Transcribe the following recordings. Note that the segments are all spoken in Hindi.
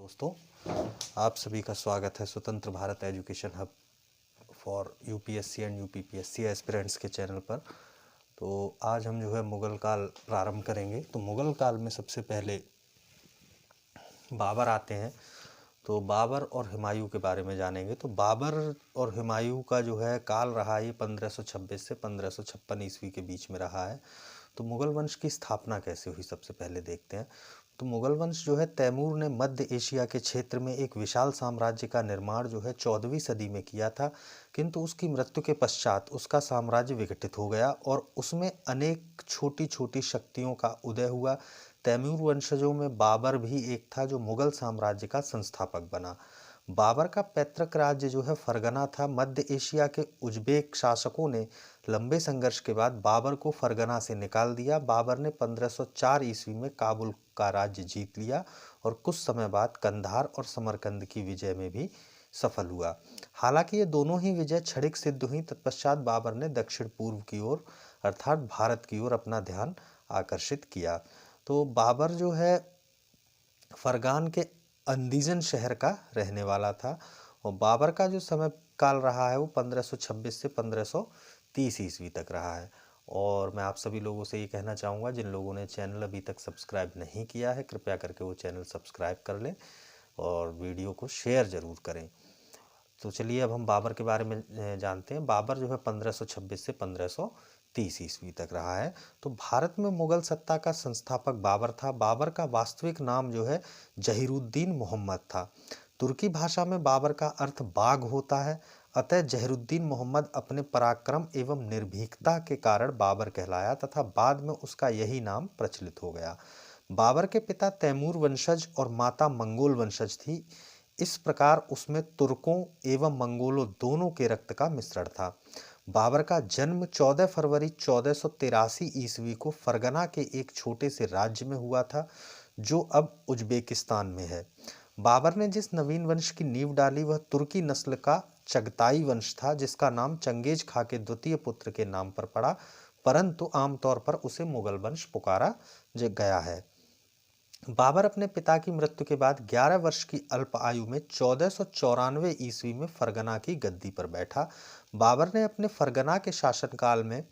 दोस्तों, आप सभी का स्वागत है स्वतंत्र Bharat education hub for UPSC and UPPSC aspirants के चैनल पर। तो आज हम जो है मुग़ल काल प्रारंभ करेंगे। तो मुग़ल काल में सबसे पहले बाबर आते हैं। तो बाबर और हुमायूं के बारे में जानेंगे। तो बाबर और हुमायूं का जो है काल रहा, ये 1526 से 1556 ईस्वी के बीच में रहा है। तो मुग़ल वंश की स्थापना कैसे हुई, सबसे पहले देखते हैं। तो मुग़ल वंश जो है, तैमूर ने मध्य एशिया के क्षेत्र में एक विशाल साम्राज्य का निर्माण जो है 14वीं सदी में किया था, किंतु उसकी मृत्यु के पश्चात उसका साम्राज्य विघटित हो गया और उसमें अनेक छोटी छोटी शक्तियों का उदय हुआ। तैमूर वंशजों में बाबर भी एक था, जो मुग़ल साम्राज्य का संस्थापक बना। बाबर का पैतृक राज्य जो है फरगना था। मध्य एशिया के उज़्बेक शासकों ने लंबे संघर्ष के बाद बाबर को फरगना से निकाल दिया। बाबर ने 1504 ईस्वी में काबुल का राज्य जीत लिया और कुछ समय बाद कंधार और समरकंद की विजय में भी सफल हुआ। हालांकि ये दोनों ही विजय क्षणिक सिद्ध हुई। तत्पश्चात बाबर ने दक्षिण पूर्व की ओर अर्थात भारत की ओर अपना ध्यान आकर्षित किया। तो बाबर जो है फरगान के अंदीजन शहर का रहने वाला था और बाबर का जो समय काल रहा है वो 1526 से 1530 ईस्वी तक रहा है। और मैं आप सभी लोगों से ये कहना चाहूँगा, जिन लोगों ने चैनल अभी तक सब्सक्राइब नहीं किया है, कृपया करके वो चैनल सब्सक्राइब कर लें और वीडियो को शेयर ज़रूर करें। तो चलिए अब हम बाबर के बारे में जानते हैं। बाबर जो है 1526 से 1530 ईस्वी तक रहा है। तो भारत में मुगल सत्ता का संस्थापक बाबर था। बाबर का वास्तविक नाम जो है जहीरुद्दीन मोहम्मद था। तुर्की भाषा में बाबर का अर्थ बाघ होता है, अतः जहीरुद्दीन मोहम्मद अपने पराक्रम एवं निर्भीकता के कारण बाबर कहलाया तथा बाद में उसका यही नाम प्रचलित हो गया। बाबर के पिता तैमूर वंशज और माता मंगोल वंशज थी। इस प्रकार उसमें तुर्कों एवं मंगोलों दोनों के रक्त का मिश्रण था। बाबर का जन्म 14 फरवरी 1483 ईस्वी को फरगना के एक छोटे से राज्य में हुआ था, जो अब उज्बेकिस्तान में है। बाबर ने जिस नवीन वंश की नींव डाली वह तुर्की नस्ल का चगताई वंश था, जिसका नाम चंगेज खा के द्वितीय पुत्र के नाम पर पड़ा, परंतु आमतौर पर उसे मुगल वंश पुकारा गया है। बाबर अपने पिता की मृत्यु के बाद 11 वर्ष की अल्प आयु में 1494 ईस्वी में फरगना की गद्दी पर बैठा। बाबर ने अपने फरगना के शासनकाल में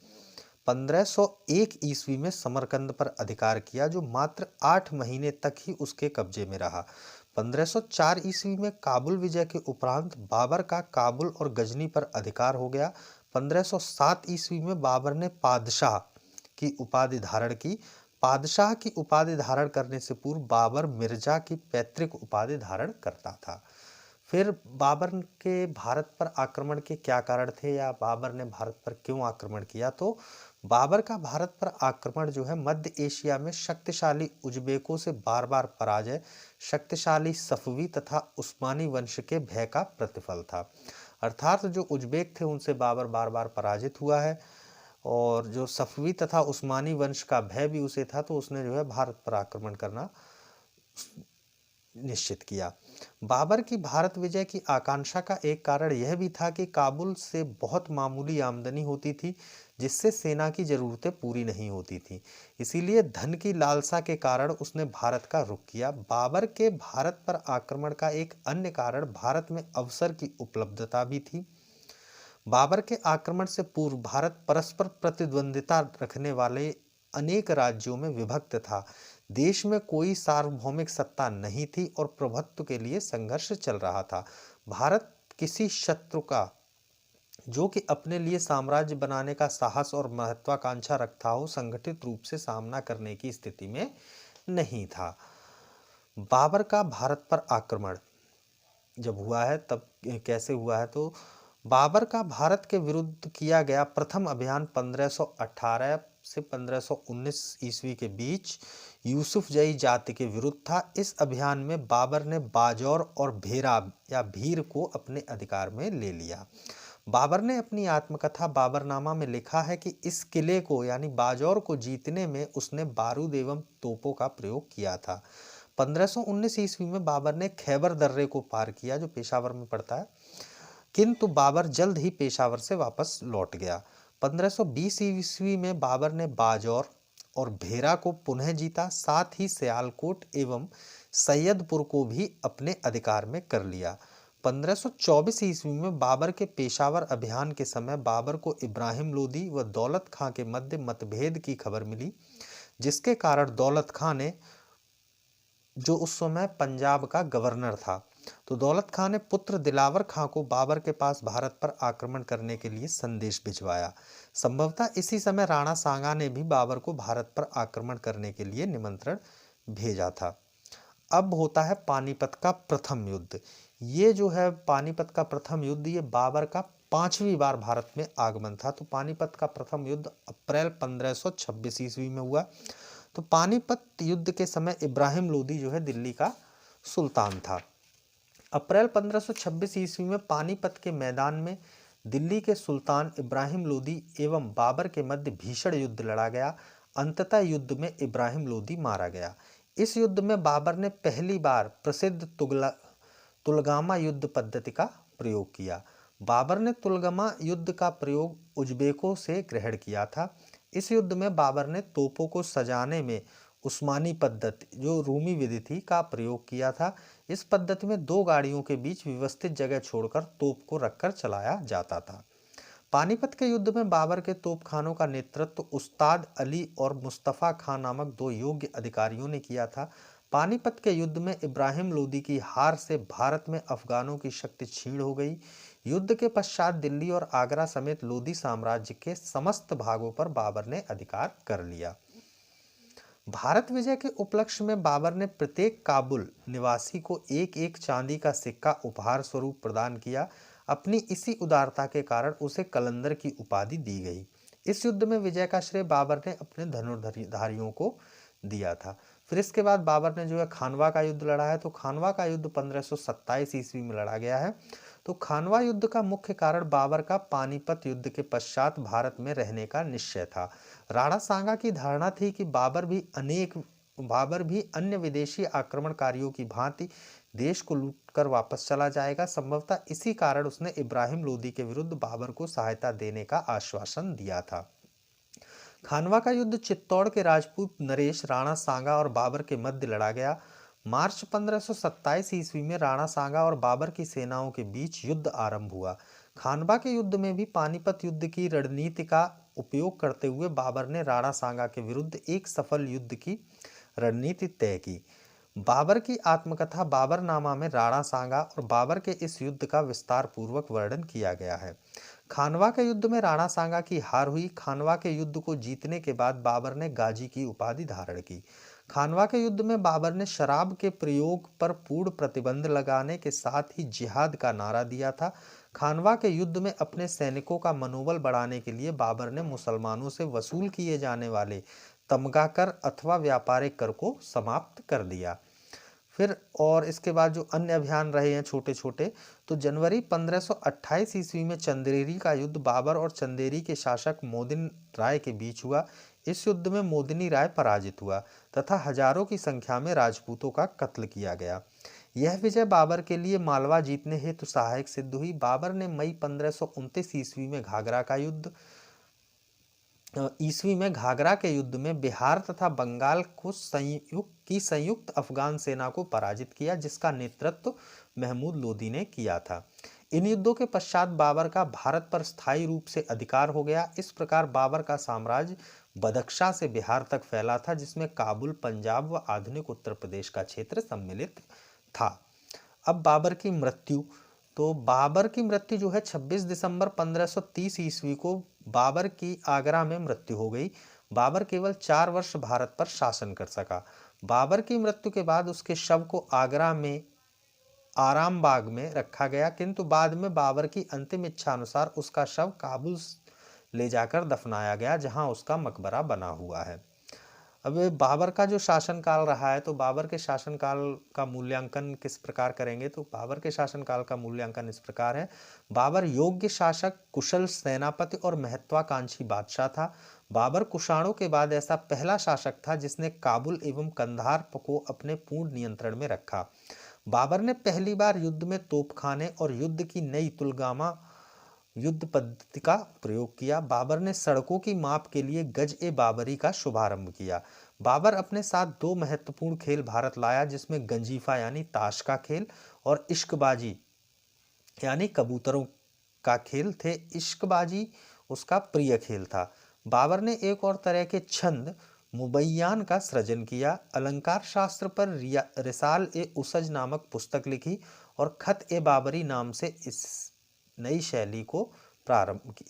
1501 ईस्वी में समरकंद पर अधिकार किया, जो मात्र 8 महीने तक ही उसके कब्जे में रहा। 1504 ईस्वी में काबुल विजय के उपरांत बाबर का काबुल और गजनी पर अधिकार हो गया। 1507 ईस्वी में बाबर ने पादशाह की उपाधि धारण की। पादशाह की उपाधि धारण करने से पूर्व बाबर मिर्जा की पैतृक उपाधि धारण करता था। फिर बाबर के भारत पर आक्रमण के क्या कारण थे, या बाबर ने भारत पर क्यों आक्रमण किया? तो बाबर का भारत पर आक्रमण जो है मध्य एशिया में शक्तिशाली उज़्बेकों से बार बार पराजय, शक्तिशाली सफवी तथा उस्मानी वंश के भय का प्रतिफल था। अर्थात जो उज़्बेक थे उनसे बाबर बार बार पराजित हुआ है और जो सफवी तथा उस्मानी वंश का भय भी उसे था, तो उसने जो है भारत पर आक्रमण करना निश्चित किया। बाबर की भारत विजय की आकांक्षा का एक कारण यह भी था कि काबुल से बहुत मामूली आमदनी होती थी, जिससे सेना की जरूरतें पूरी नहीं होती थी। इसीलिए धन की लालसा के कारण उसने भारत का रुख किया। बाबर के भारत पर आक्रमण का एक अन्य कारण भारत में अवसर की उपलब्धता भी थी। बाबर के आक्रमण से पूर्व भारत परस्पर प्रतिद्वंदिता रखने वाले अनेक राज्यों में विभक्त था। देश में कोई सार्वभौमिक सत्ता नहीं थी और प्रभुत्व के लिए संघर्ष चल रहा था। भारत किसी शत्रु का, जो कि अपने लिए साम्राज्य बनाने का साहस और महत्वाकांक्षा रखता हो, संगठित रूप से सामना करने की स्थिति में नहीं था। बाबर का भारत पर आक्रमण जब हुआ है तब कैसे हुआ है? तो बाबर का भारत के विरुद्ध किया गया प्रथम अभियान 1518 से 1519 ईस्वी के बीच यूसुफजई जाति के विरुद्ध था। इस अभियान में बाबर ने बाजौर और भेरा या भीर को अपने अधिकार में ले लिया। बाबर ने अपनी आत्मकथा बाबरनामा में लिखा है कि इस किले को यानी बाजौर को जीतने में उसने बारूद एवं तोपों का प्रयोग किया था। 1519 ईस्वी में बाबर ने खैबर दर्रे को पार किया, जो पेशावर में पड़ता है, किंतु बाबर जल्द ही पेशावर से वापस लौट गया। 1520 ईस्वी में बाबर ने बाजौर और भेरा को पुनः जीता, साथ ही सियालकोट एवं सैयदपुर को भी अपने अधिकार में कर लिया। 1524 ईस्वी में बाबर के पेशावर अभियान के समय बाबर को इब्राहिम लोदी व दौलत खां के मध्य मतभेद की खबर मिली, जिसके कारण दौलत खां ने, जो उस समय पंजाब का गवर्नर था, तो दौलत खां ने पुत्र दिलावर खां को बाबर के पास भारत पर आक्रमण करने के लिए संदेश भिजवाया। संभवतः इसी समय राणा सांगा ने भी बाबर को भारत पर आक्रमण करने के लिए निमंत्रण भेजा था। अब होता है पानीपत का प्रथम युद्ध। ये जो है पानीपत का प्रथम युद्ध, ये बाबर का 5वीं बार भारत में आगमन था। तो पानीपत का प्रथम युद्ध अप्रैल 1526 ईस्वी में हुआ। तो पानीपत युद्ध के समय इब्राहिम लोदी जो है दिल्ली का सुल्तान था। अप्रैल 1526 ईस्वी में पानीपत के मैदान में दिल्ली के सुल्तान इब्राहिम लोदी एवं बाबर के मध्य भीषण युद्ध लड़ा गया। अंततः युद्ध में इब्राहिम लोदी मारा गया। इस युद्ध में बाबर ने पहली बार प्रसिद्ध तुलगामा युद्ध पद्धति का प्रयोग किया। बाबर ने तुलगामा युद्ध का प्रयोग उज्बेकों से ग्रहण किया था। इस युद्ध में बाबर ने तोपों को सजाने में उस्मानी पद्धति, जो रूमी विधि थी, का प्रयोग किया था। इस पद्धति में 2 गाड़ियों के बीच व्यवस्थित जगह छोड़कर तोप को रखकर चलाया जाता था। पानीपत के युद्ध में बाबर के तोपखानों का नेतृत्व उस्ताद अली और मुस्तफ़ा खां नामक 2 योग्य अधिकारियों ने किया था। पानीपत के युद्ध में इब्राहिम लोदी की हार से भारत में अफगानों की शक्ति क्षीण हो गई। युद्ध के पश्चात दिल्ली और आगरा समेत लोदी साम्राज्य के समस्त भागों पर बाबर ने अधिकार कर लिया। भारत विजय के उपलक्ष्य में बाबर ने प्रत्येक काबुल निवासी को एक एक चांदी का सिक्का उपहार स्वरूप प्रदान किया। अपनी इसी उदारता के कारण उसे कलंदर की उपाधि दी गई। इस युद्ध में विजय का श्रेय बाबर ने अपने धनुर्धारियों को दिया था। फिर इसके बाद बाबर ने जो है खानवा का युद्ध लड़ा है। तो खानवा का युद्ध 1527 ईस्वी में लड़ा गया है। तो खानवा युद्ध का मुख्य कारण बाबर का पानीपत युद्ध के पश्चात भारत में रहने का निश्चय था। राणा सांगा की धारणा थी कि बाबर भी अन्य विदेशी आक्रमणकारियों की भांति देश को लूटकर वापस चला जाएगा। संभवतः इसी कारण उसने इब्राहिम लोदी के विरुद्ध बाबर को सहायता देने का आश्वासन दिया था। खानवा का युद्ध चित्तौड़ के राजपूत नरेश, राणा सांगा और बाबर के मध्य लड़ा गया। मार्च 1527 ईस्वी में राणा सांगा और बाबर की सेनाओं के बीच युद्ध आरंभ हुआ। खानवा के युद्ध में भी पानीपत युद्ध की रणनीति का उपयोग करते हुए बाबर ने राणा सांगा के विरुद्ध एक सफल युद्ध की रणनीति तय की। बाबर की आत्मकथा बाबरनामा में राणा सांगा और बाबर के इस युद्ध का विस्तार पूर्वक वर्णन किया गया है। खानवा के युद्ध में राणा सांगा की हार हुई। खानवा के युद्ध को जीतने के बाद बाबर ने गाजी की उपाधि धारण की। खानवा के युद्ध में बाबर ने शराब के प्रयोग पर पूर्ण प्रतिबंध लगाने के साथ ही जिहाद का नारा दिया था। खानवा के युद्ध में अपने सैनिकों का मनोबल बढ़ाने के लिए बाबर ने मुसलमानों से वसूल किए जाने वाले तमगा कर अथवा व्यापारिक कर को समाप्त कर दिया। फिर और इसके बाद जो अन्य अभियान रहे हैं छोटे छोटे, तो जनवरी 1528 ईस्वी में चंदेरी का युद्ध बाबर और चंदेरी के शासक मोदिन राय के बीच हुआ। इस युद्ध में मोदिनी राय पराजित हुआ तथा हजारों की संख्या में राजपूतों का कत्ल किया गया। यह विजय बाबर के लिए मालवा जीतने हेतु सहायक सिद्ध हुई। बाबर ने मई 1529 ईस्वी में घाघरा के युद्ध में बिहार तथा बंगाल को संयुक्त अफगान सेना को पराजित किया, जिसका नेतृत्व महमूद लोदी ने किया था। इन युद्धों के पश्चात बाबर का भारत पर स्थायी रूप से अधिकार हो गया। इस प्रकार बाबर का साम्राज्य बदख्शां से बिहार तक फैला था, जिसमें काबुल, पंजाब व आधुनिक उत्तर प्रदेश का क्षेत्र सम्मिलित था। अब बाबर की मृत्यु, तो बाबर की मृत्यु जो है 26 दिसंबर 1530 ईस्वी को बाबर की आगरा में मृत्यु हो गई। बाबर केवल 4 वर्ष भारत पर शासन कर सका। बाबर की मृत्यु के बाद उसके शव को आगरा में आराम बाग में रखा गया, किंतु बाद में बाबर की अंतिम इच्छा अनुसार उसका शव काबुल ले जाकर दफनाया गया, जहां उसका मकबरा बना हुआ है। अब बाबर का जो शासनकाल रहा है, तो बाबर के शासनकाल का मूल्यांकन किस प्रकार करेंगे, तो बाबर के शासनकाल का मूल्यांकन इस प्रकार है। बाबर योग्य शासक, कुशल सेनापति और महत्वाकांक्षी बादशाह था। बाबर कुषाणों के बाद ऐसा पहला शासक था जिसने काबुल एवं कंधार को अपने पूर्ण नियंत्रण में रखा। बाबर ने पहली बार युद्ध में तोपखाने और युद्ध की नई तुलगामा युद्ध पद्धति का प्रयोग किया। बाबर ने सड़कों की माप के लिए गज ए बाबरी का शुभारंभ किया। बाबर अपने साथ दो महत्वपूर्ण खेल भारत लाया, जिसमें गंजीफा यानी ताश का खेल और इश्कबाजी यानी कबूतरों का खेल थे। इश्कबाजी उसका प्रिय खेल था। बाबर ने एक और तरह के छंद मुबैयान का सृजन किया, अलंकार शास्त्र पर रिसाल ए उसज नामक पुस्तक लिखी और खत ए बाबरी नाम से इस नई शैली को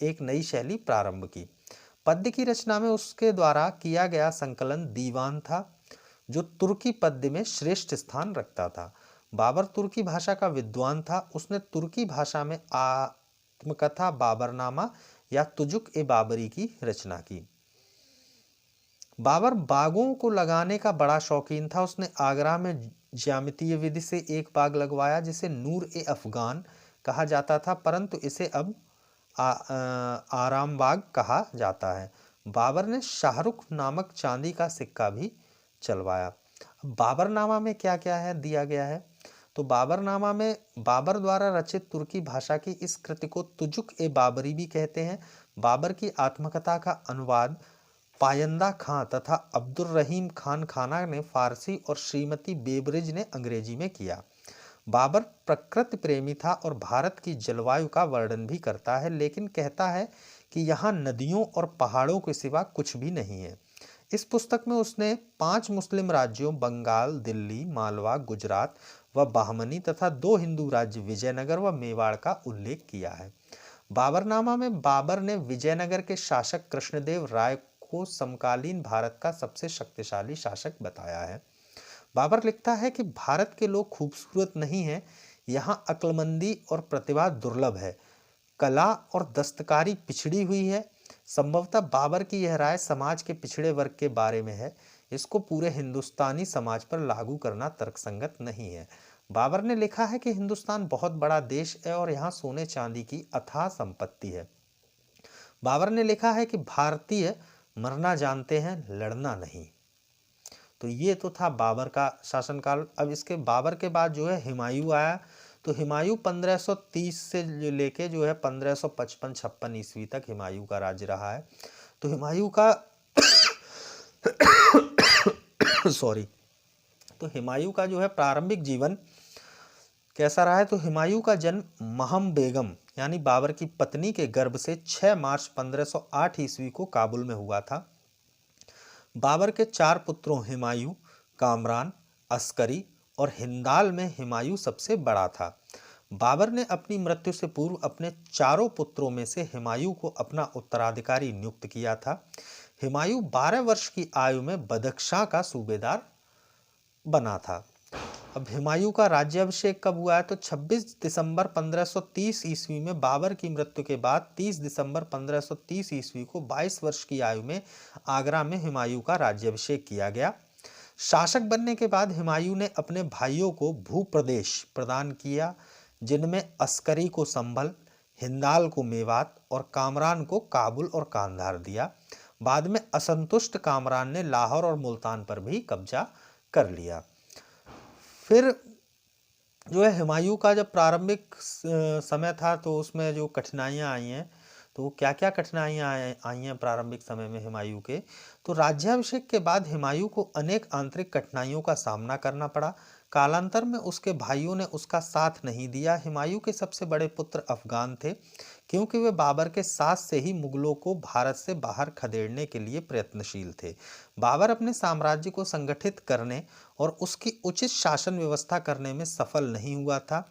एक नई शैली प्रारंभ की। पद्य की रचना में उसके द्वारा किया गया संकलन दीवान था, जो तुर्की पद्य में श्रेष्ठ स्थान रखता था। बाबर तुर्की भाषा का विद्वान था। उसने तुर्की भाषा में आत्मकथा बाबरनामा या तुजुक ए बाबरी की रचना की। बाबर बागों को लगाने का बड़ा शौकीन था। उसने आगरा में ज्यामितीय विधि से एक बाग लगवाया, जिसे नूर ए अफगान कहा जाता था, परंतु इसे अब आराम बाग कहा जाता है। बाबर ने शाहरुख नामक चांदी का सिक्का भी चलवाया। बाबरनामा में क्या क्या है दिया गया है, तो बाबरनामा में बाबर द्वारा रचित तुर्की भाषा की इस कृति को तुजुक ए बाबरी भी कहते हैं। बाबर की आत्मकथा का अनुवाद पायंदा खां तथा अब्दुल रहीम खान खाना ने फारसी और श्रीमती बेबरिज ने अंग्रेजी में किया। बाबर प्रकृति प्रेमी था और भारत की जलवायु का वर्णन भी करता है, लेकिन कहता है कि यहाँ नदियों और पहाड़ों के सिवा कुछ भी नहीं है। इस पुस्तक में उसने 5 मुस्लिम राज्यों बंगाल, दिल्ली, मालवा, गुजरात व बाहमनी तथा 2 हिंदू राज्य विजयनगर व मेवाड़ का उल्लेख किया है। बाबरनामा में बाबर ने विजयनगर के शासक कृष्णदेव राय को समकालीन भारत का सबसे शक्तिशाली शासक बताया है। बाबर लिखता है कि भारत के लोग खूबसूरत नहीं हैं, यहाँ अक्लमंदी और प्रतिभा दुर्लभ है, कला और दस्तकारी पिछड़ी हुई है। संभवतः बाबर की यह राय समाज के पिछड़े वर्ग के बारे में है। इसको पूरे हिंदुस्तानी समाज पर लागू करना तर्कसंगत नहीं है। बाबर ने लिखा है कि हिंदुस्तान बहुत बड़ा देश है और यहाँ सोने चांदी की अथाह संपत्ति है। बाबर ने लिखा है कि भारतीय मरना जानते हैं, लड़ना नहीं। तो ये तो था बाबर का शासनकाल। अब इसके बाबर के बाद जो है हुमायूं आया। तो हुमायूं 1530 से लेके जो है 1555-56 ईस्वी तक हुमायूं का राज्य रहा है। तो हुमायूं का सॉरी तो हुमायूं का जो है प्रारंभिक जीवन कैसा रहा है, तो हुमायूं का जन्म महम बेगम यानी बाबर की पत्नी के गर्भ से 6 मार्च 1508 ईस्वी को काबुल में हुआ था। बाबर के 4 पुत्रों हुमायूं, कामरान, अस्करी और हिंदाल में हुमायूं सबसे बड़ा था। बाबर ने अपनी मृत्यु से पूर्व अपने 4 पुत्रों में से हुमायूं को अपना उत्तराधिकारी नियुक्त किया था। हुमायूं 12 वर्ष की आयु में बदख्शां का सूबेदार बना था। अब हुमायूं का राज्याभिषेक कब हुआ है, तो 26 दिसंबर 1530 ईस्वी में बाबर की मृत्यु के बाद 30 दिसंबर 1530 ईस्वी को 22 वर्ष की आयु में आगरा में हुमायूं का राज्याभिषेक किया गया। शासक बनने के बाद हुमायूं ने अपने भाइयों को भूप्रदेश प्रदान किया, जिनमें अस्करी को संभल, हिंदाल को मेवात और कामरान को काबुल और कांधार दिया। बाद में असंतुष्ट कामरान ने लाहौर और मुल्तान पर भी कब्जा कर लिया। फिर जो है हुमायूं का जब प्रारंभिक समय था तो उसमें जो कठिनाइयां आई हैं, तो क्या क्या कठिनाइयां आई हैं प्रारंभिक समय में हुमायूं के, तो राज्याभिषेक के बाद हुमायूं को अनेक आंतरिक कठिनाइयों का सामना करना पड़ा। कालांतर में उसके भाइयों ने उसका साथ नहीं दिया। हुमायूं के सबसे बड़े पुत्र अफगान थे, क्योंकि वे बाबर के साथ से ही मुगलों को भारत से बाहर खदेड़ने के लिए प्रयत्नशील थे। बाबर अपने साम्राज्य को संगठित करने और उसकी उचित शासन व्यवस्था करने में सफल नहीं हुआ था।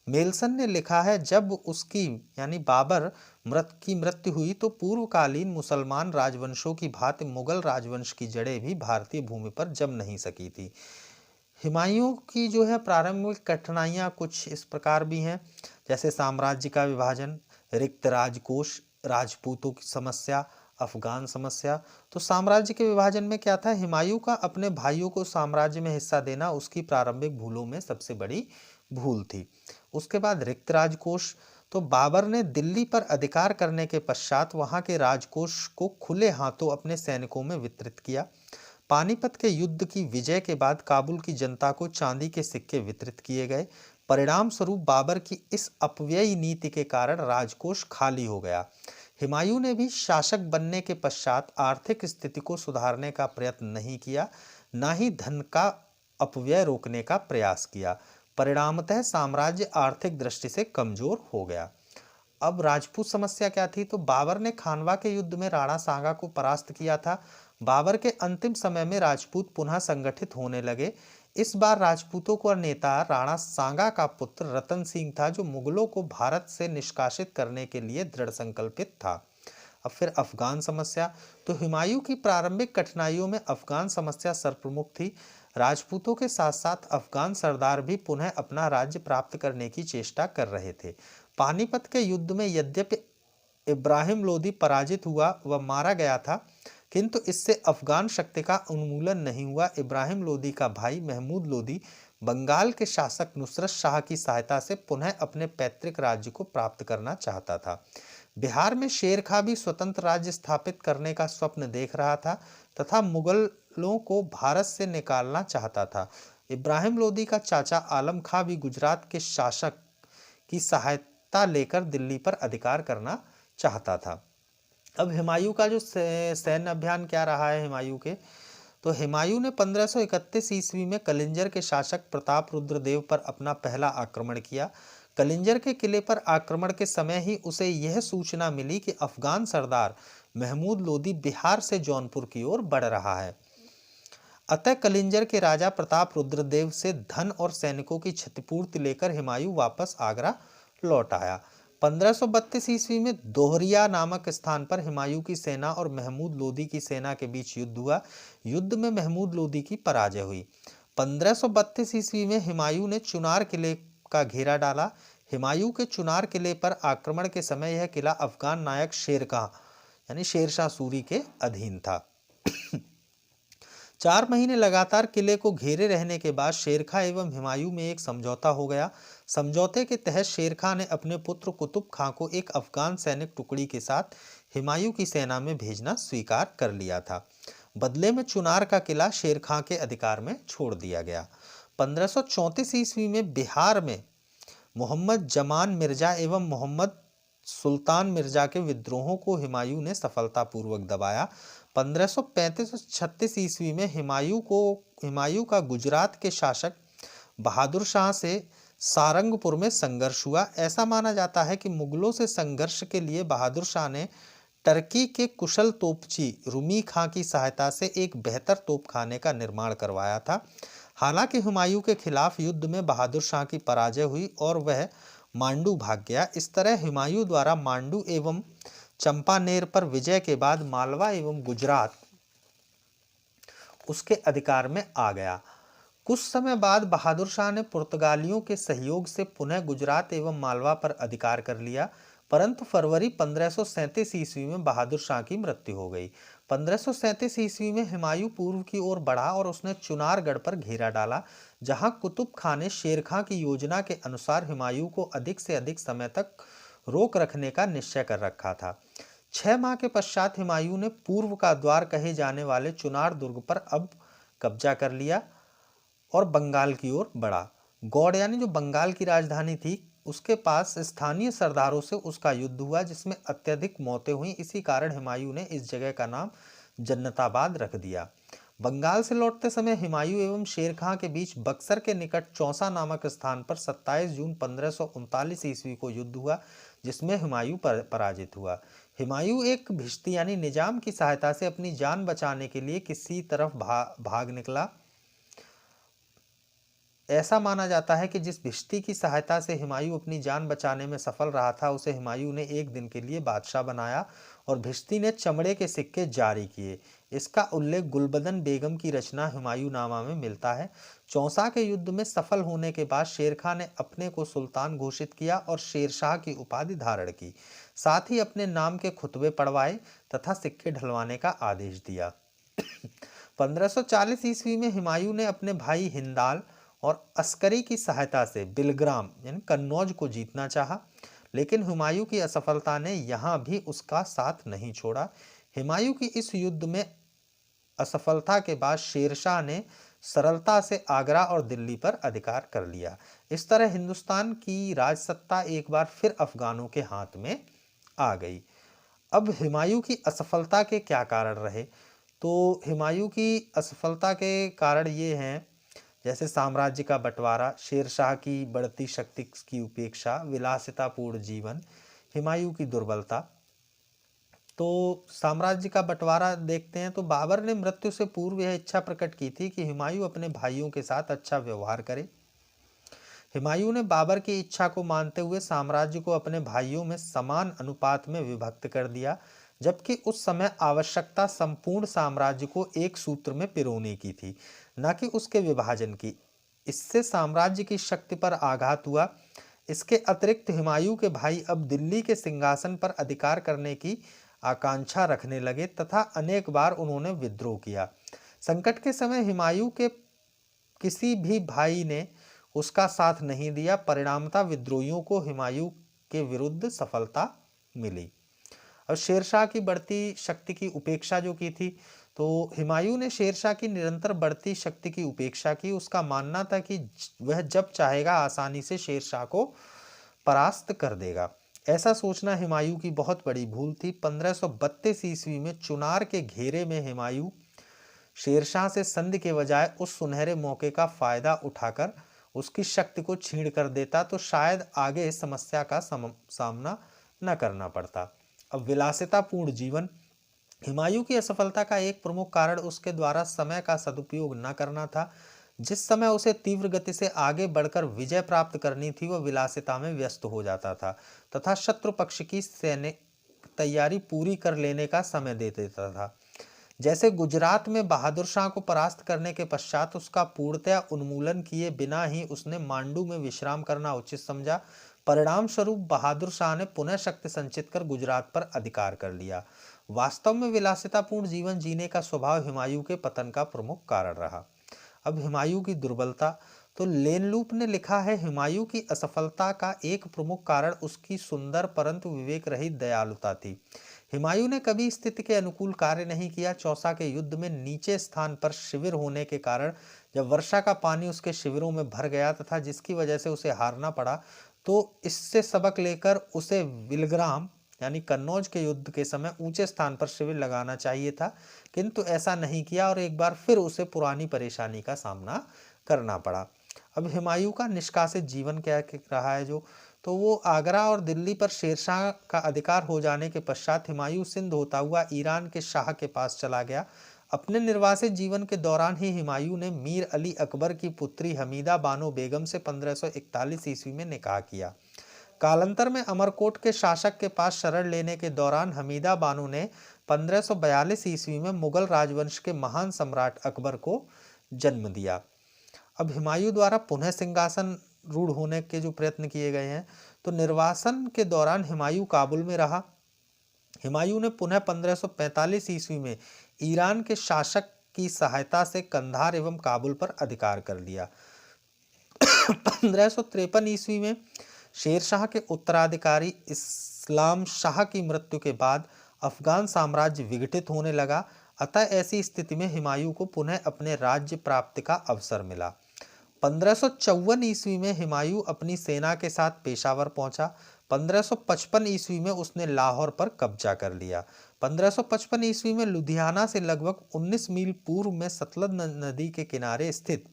मेल्सन ने लिखा है, जब उसकी यानी बाबर की मृत्यु हुई तो पूर्वकालीन मुसलमान राजवंशों की भांति मुगल राजवंश की जड़ें भी भारतीय भूमि पर जम नहीं सकी थी। हुमायूं की जो है प्रारंभिक कठिनाइयाँ कुछ इस प्रकार भी हैं, जैसे साम्राज्य का विभाजन, रिक्त राजकोष, राजपूतों की समस्या, अफगान समस्या। तो साम्राज्य के विभाजन में क्या था, हुमायूं का अपने भाइयों को साम्राज्य में हिस्सा देना उसकी प्रारंभिक भूलों में सबसे बड़ी भूल थी। उसके बाद रिक्त राजकोष, तो बाबर ने दिल्ली पर अधिकार करने के पश्चात वहां के राजकोष को खुले हाथों अपने सैनिकों में वितरित किया। पानीपत के युद्ध की विजय के बाद काबुल की जनता को चांदी के सिक्के वितरित किए गए। परिणाम स्वरूप बाबर की इस अपव्ययी नीति के कारण राजकोष खाली हो गया। हुमायूं ने भी शासक बनने के पश्चात आर्थिक स्थिति को सुधारने का प्रयत्न नहीं किया, न ही धन का अपव्यय रोकने का प्रयास किया। परिणामतः साम्राज्य आर्थिक दृष्टि से कमजोर हो गया। अब राजपूत समस्या क्या थी? तो बाबर ने खानवा के युद्ध में राणा सांगा को परास्त किया था। बाबर के अंतिम समय में राजपूत पुनः संगठित होने लगे। इस बार राजपूतों का नेता राणा सांगा का पुत्र रतन सिंह था, जो मुगलों को भारत से निष्कासित करने के लिए दृढ़ संकल्पित था। अब फिर अफगान समस्या। तो हुमायूं की प्रारंभिक कठिनाइयों में अफगान समस्या सर्वप्रमुख थी। राजपूतों के साथ साथ अफगान सरदार भी पुनः अपना राज्य प्राप्त करने की चेष्टा कर रहे थे। पानीपत के युद्ध में यद्यपि इब्राहिम लोदी पराजित हुआ व मारा गया था, किंतु इससे अफगान शक्ति का उन्मूलन नहीं हुआ। इब्राहिम लोदी का भाई महमूद लोदी बंगाल के शासक नुसरत शाह की सहायता से पुनः अपने पैतृक राज्य को प्राप्त करना चाहता था। बिहार में शेर खां भी स्वतंत्र राज्य स्थापित करने का स्वप्न देख रहा था तथा मुगलों को भारत से निकालना चाहता था। इब्राहिम लोदी का चाचा आलम खां भी गुजरात के शासक की सहायता लेकर दिल्ली पर अधिकार करना चाहता था। अब हुमायूं का जो सैन्य अभियान क्या रहा है हुमायूं के, तो हुमायूं ने 1531 ईस्वी में कलिंजर के शासक प्रताप रुद्र देव पर अपना पहला आक्रमण किया। कलिंजर के किले पर आक्रमण के समय ही उसे यह सूचना मिली कि अफगान सरदार महमूद लोदी बिहार से जौनपुर की ओर बढ़ रहा है। अतः कलिंजर के राजा प्रताप रुद्रदेव से धन और सैनिकों की क्षतिपूर्ति लेकर हुमायूं वापस आगरा लौट आया। 1532 ईस्वी में दोहरिया नामक स्थान पर हुमायूं की सेना और महमूद लोदी की सेना के बीच युद्ध हुआ। युद्ध में महमूद लोदी की पराजय हुई। 1532 ईस्वी में हुमायूं ने चुनार किले का घेरा डाला। हुमायूं के चुनार किले पर आक्रमण के समय यह किला अफगान नायक शेरखां यानी शेरशाह सूरी के अधीन था। 4 महीने लगातार किले को घेरे रहने के बाद शेरखां एवं हुमायूं में एक समझौता हो गया। समझौते के तहत शेरखां ने अपने पुत्र कुतुब खां को एक अफगान सैनिक टुकड़ी के साथ हुमायूं की सेना में भेजना स्वीकार कर लिया था। बदले में चुनार का किला शेरखां के अधिकार में छोड़ दिया गया। 1534 ईस्वी में बिहार में मोहम्मद जमान मिर्जा एवं मोहम्मद सुल्तान मिर्जा के विद्रोहों को हुमायूं ने सफलतापूर्वक दबाया। 1535-36 ईस्वी में हुमायूं का गुजरात के शासक बहादुर शाह से सारंगपुर में संघर्ष हुआ। ऐसा माना जाता है कि मुगलों से संघर्ष के लिए बहादुर शाह ने टर्की के कुशल तोपची रूमी खां की सहायता से एक बेहतर तोपखाने का निर्माण करवाया था। हालांकि हुमायूं के खिलाफ युद्ध में बहादुर शाह की पराजय हुई और वह मांडू भाग गया। इस तरह हुमायूं द्वारा मांडू एवं चंपानेर पर विजय के बाद मालवा एवं गुजरात उसके अधिकार में आ गया। कुछ समय बाद बहादुर शाह ने पुर्तगालियों के सहयोग से पुनः गुजरात एवं मालवा पर अधिकार कर लिया, परंतु फरवरी 1537 ईस्वी में बहादुर शाह की मृत्यु हो गई। 1537 ईस्वी में हुमायूं पूर्व की ओर बढ़ा और उसने चुनारगढ़ पर घेरा डाला, जहां कुतुब खां ने शेर खां की योजना के अनुसार हुमायूं को अधिक से अधिक समय तक रोक रखने का निश्चय कर रखा था। 6 माह के पश्चात हुमायूं ने पूर्व का द्वार कहे जाने वाले चुनार दुर्ग पर अब कब्जा कर लिया और बंगाल की ओर बढ़ा। गौड़ यानी जो बंगाल की राजधानी थी, उसके पास स्थानीय सरदारों से उसका युद्ध हुआ, जिसमें अत्यधिक मौतें हुई। इसी कारण हुमायूं ने इस जगह का नाम जन्नताबाद रख दिया। बंगाल से लौटते समय हुमायूं एवं शेर खां के बीच बक्सर के निकट चौसा नामक स्थान पर 27 जून 1539 ईस्वी को युद्ध हुआ, जिसमें हुमायूं पराजित हुआ। हुमायूं एक भिश्ती यानी निजाम की सहायता से अपनी जान बचाने के लिए किसी तरफ भाग निकला। ऐसा माना जाता है कि जिस भिश्ती की सहायता से हुमायूं अपनी जान बचाने में सफल रहा था, उसे हुमायूं ने एक दिन के लिए बादशाह बनाया और भिश्ती ने चमड़े के सिक्के जारी किए। इसका उल्लेख गुलबदन बेगम की रचना हुमायूं नामा में मिलता है। चौसा के युद्ध में सफल होने के बाद शेरखां ने अपने को सुल्तान घोषित किया और शेरशाह की उपाधि धारण की। साथ ही अपने नाम के खुतबे पढ़वाए तथा सिक्के ढलवाने का आदेश दिया। 1540 ईस्वी में हुमायूं ने अपने भाई हिंदाल और अस्करी की सहायता से बिलग्राम यानी कन्नौज को जीतना चाहा, लेकिन हुमायूं की असफलता ने यहां भी उसका साथ नहीं छोड़ा। हुमायूं की इस युद्ध में असफलता के बाद शेरशाह ने सरलता से आगरा और दिल्ली पर अधिकार कर लिया। इस तरह हिंदुस्तान की राजसत्ता एक बार फिर अफगानों के हाथ में आ गई। अब हुमायूं की असफलता के क्या कारण रहे? तो हुमायूं की असफलता के कारण ये हैं, जैसे साम्राज्य का बंटवारा, शेरशाह की बढ़ती शक्ति की उपेक्षा, विलासितापूर्ण जीवन, हुमायूं की दुर्बलता। तो साम्राज्य का बंटवारा देखते हैं तो बाबर ने मृत्यु से पूर्व यह इच्छा प्रकट की थी कि हुमायूं अपने भाइयों के साथ अच्छा व्यवहार करे। हुमायूं ने बाबर की इच्छा को मानते हुए साम्राज्य को अपने भाइयों में समान अनुपात में विभक्त कर दिया, जबकि उस समय आवश्यकता संपूर्ण साम्राज्य को एक सूत्र में पिरोने की थी, न कि उसके विभाजन की। इससे साम्राज्य की शक्ति पर आघात हुआ। इसके अतिरिक्त हुमायूं के भाई अब दिल्ली के सिंहासन पर अधिकार करने की आकांक्षा रखने लगे तथा अनेक बार उन्होंने विद्रोह किया। संकट के समय हुमायूं के किसी भी भाई ने उसका साथ नहीं दिया। परिणामतः विद्रोहियों को हुमायूं के विरुद्ध सफलता मिली। अब शेरशाह की बढ़ती शक्ति की उपेक्षा जो की थी, तो हुमायूं ने शेरशाह की निरंतर बढ़ती शक्ति की उपेक्षा की। उसका मानना था कि वह जब चाहेगा आसानी से शेरशाह को परास्त कर देगा। ऐसा सोचना हुमायूं की बहुत बड़ी भूल थी। 1532 ईस्वी में चुनार के घेरे में हुमायूं शेरशाह से संधि के बजाय उस सुनहरे मौके का फायदा उठाकर उसकी शक्ति को छीण कर देता तो शायद आगे इस समस्या का सामना न करना पड़ता। अब विलासितापूर्ण जीवन, हुमायूं की असफलता का एक प्रमुख कारण उसके द्वारा समय का सदुपयोग न करना था। जिस समय उसे तीव्र गति से आगे बढ़कर विजय प्राप्त करनी थी, वह विलासिता में व्यस्त हो जाता था तथा शत्रु पक्ष की सैनिक तैयारी पूरी कर लेने का समय दे देता था। जैसे गुजरात में बहादुर शाह को परास्त करने के पश्चात उसका पूर्णतया उन्मूलन किए बिना ही उसने मांडू में विश्राम करना उचित समझा। परिणाम स्वरूप बहादुर शाह ने पुनः शक्ति संचित कर गुजरात पर अधिकार कर लिया। वास्तव में विलासितापूर्ण जीवन जीने का स्वभाव हुमायूं के पतन का प्रमुख कारण रहा। अब हुमायूं की दुर्बलता, तो लेनलूप ने लिखा है, हुमायूं की असफलता का एक प्रमुख कारण उसकी सुंदर परंतु विवेक रहित दयालुता थी। हुमायूं ने कभी स्थिति के अनुकूल कार्य नहीं किया। चौसा के युद्ध में नीचे स्थान पर शिविर होने के कारण जब वर्षा का पानी उसके शिविरों में भर गया तथा जिसकी वजह से उसे हारना पड़ा, तो इससे सबक लेकर उसे विलग्राम यानी कन्नौज के युद्ध के समय ऊंचे स्थान पर शिविर लगाना चाहिए था, किंतु ऐसा नहीं किया और एक बार फिर उसे पुरानी परेशानी का सामना करना पड़ा। अब हुमायूं का निष्कासित जीवन क्या रहा है तो वो आगरा और दिल्ली पर शेरशाह का अधिकार हो जाने के पश्चात हुमायूं सिंध होता हुआ ईरान के शाह के पास चला गया। अपने निर्वासित जीवन के दौरान ही हुमायूं ने मीर अली अकबर की पुत्री हमीदा बानो बेगम से 1541 ईस्वी में निकाह किया। कालांतर में अमरकोट के शासक के पास शरण लेने के दौरान हमीदा बानो ने 1542 ईस्वी में मुगल राजवंश के महान सम्राट अकबर को जन्म दिया। अब हुमायूं द्वारा पुनः सिंहासन रूढ़ होने के जो प्रयत्न किए गए हैं, तो निर्वासन के दौरान हुमायूं काबुल में रहा। हुमायूं ने पुनः 1545 ईस्वी में ईरान के शासक की सहायता से कंधार एवं काबुल पर अधिकार कर लिया। 1553 ईस्वी में शेरशाह के उत्तराधिकारी इस्लाम शाह की मृत्यु के बाद अफगान साम्राज्य विघटित होने लगा। अतः ऐसी स्थिति में हुमायूं को पुनः अपने राज्य प्राप्ति का अवसर मिला। 1554 ईस्वी में हुमायूं अपनी सेना के साथ पेशावर पहुंचा। 1555 ईस्वी में उसने लाहौर पर कब्जा कर लिया। 1555 ईस्वी में लुधियाना से लगभग 19 मील पूर्व में सतलज नदी के किनारे स्थित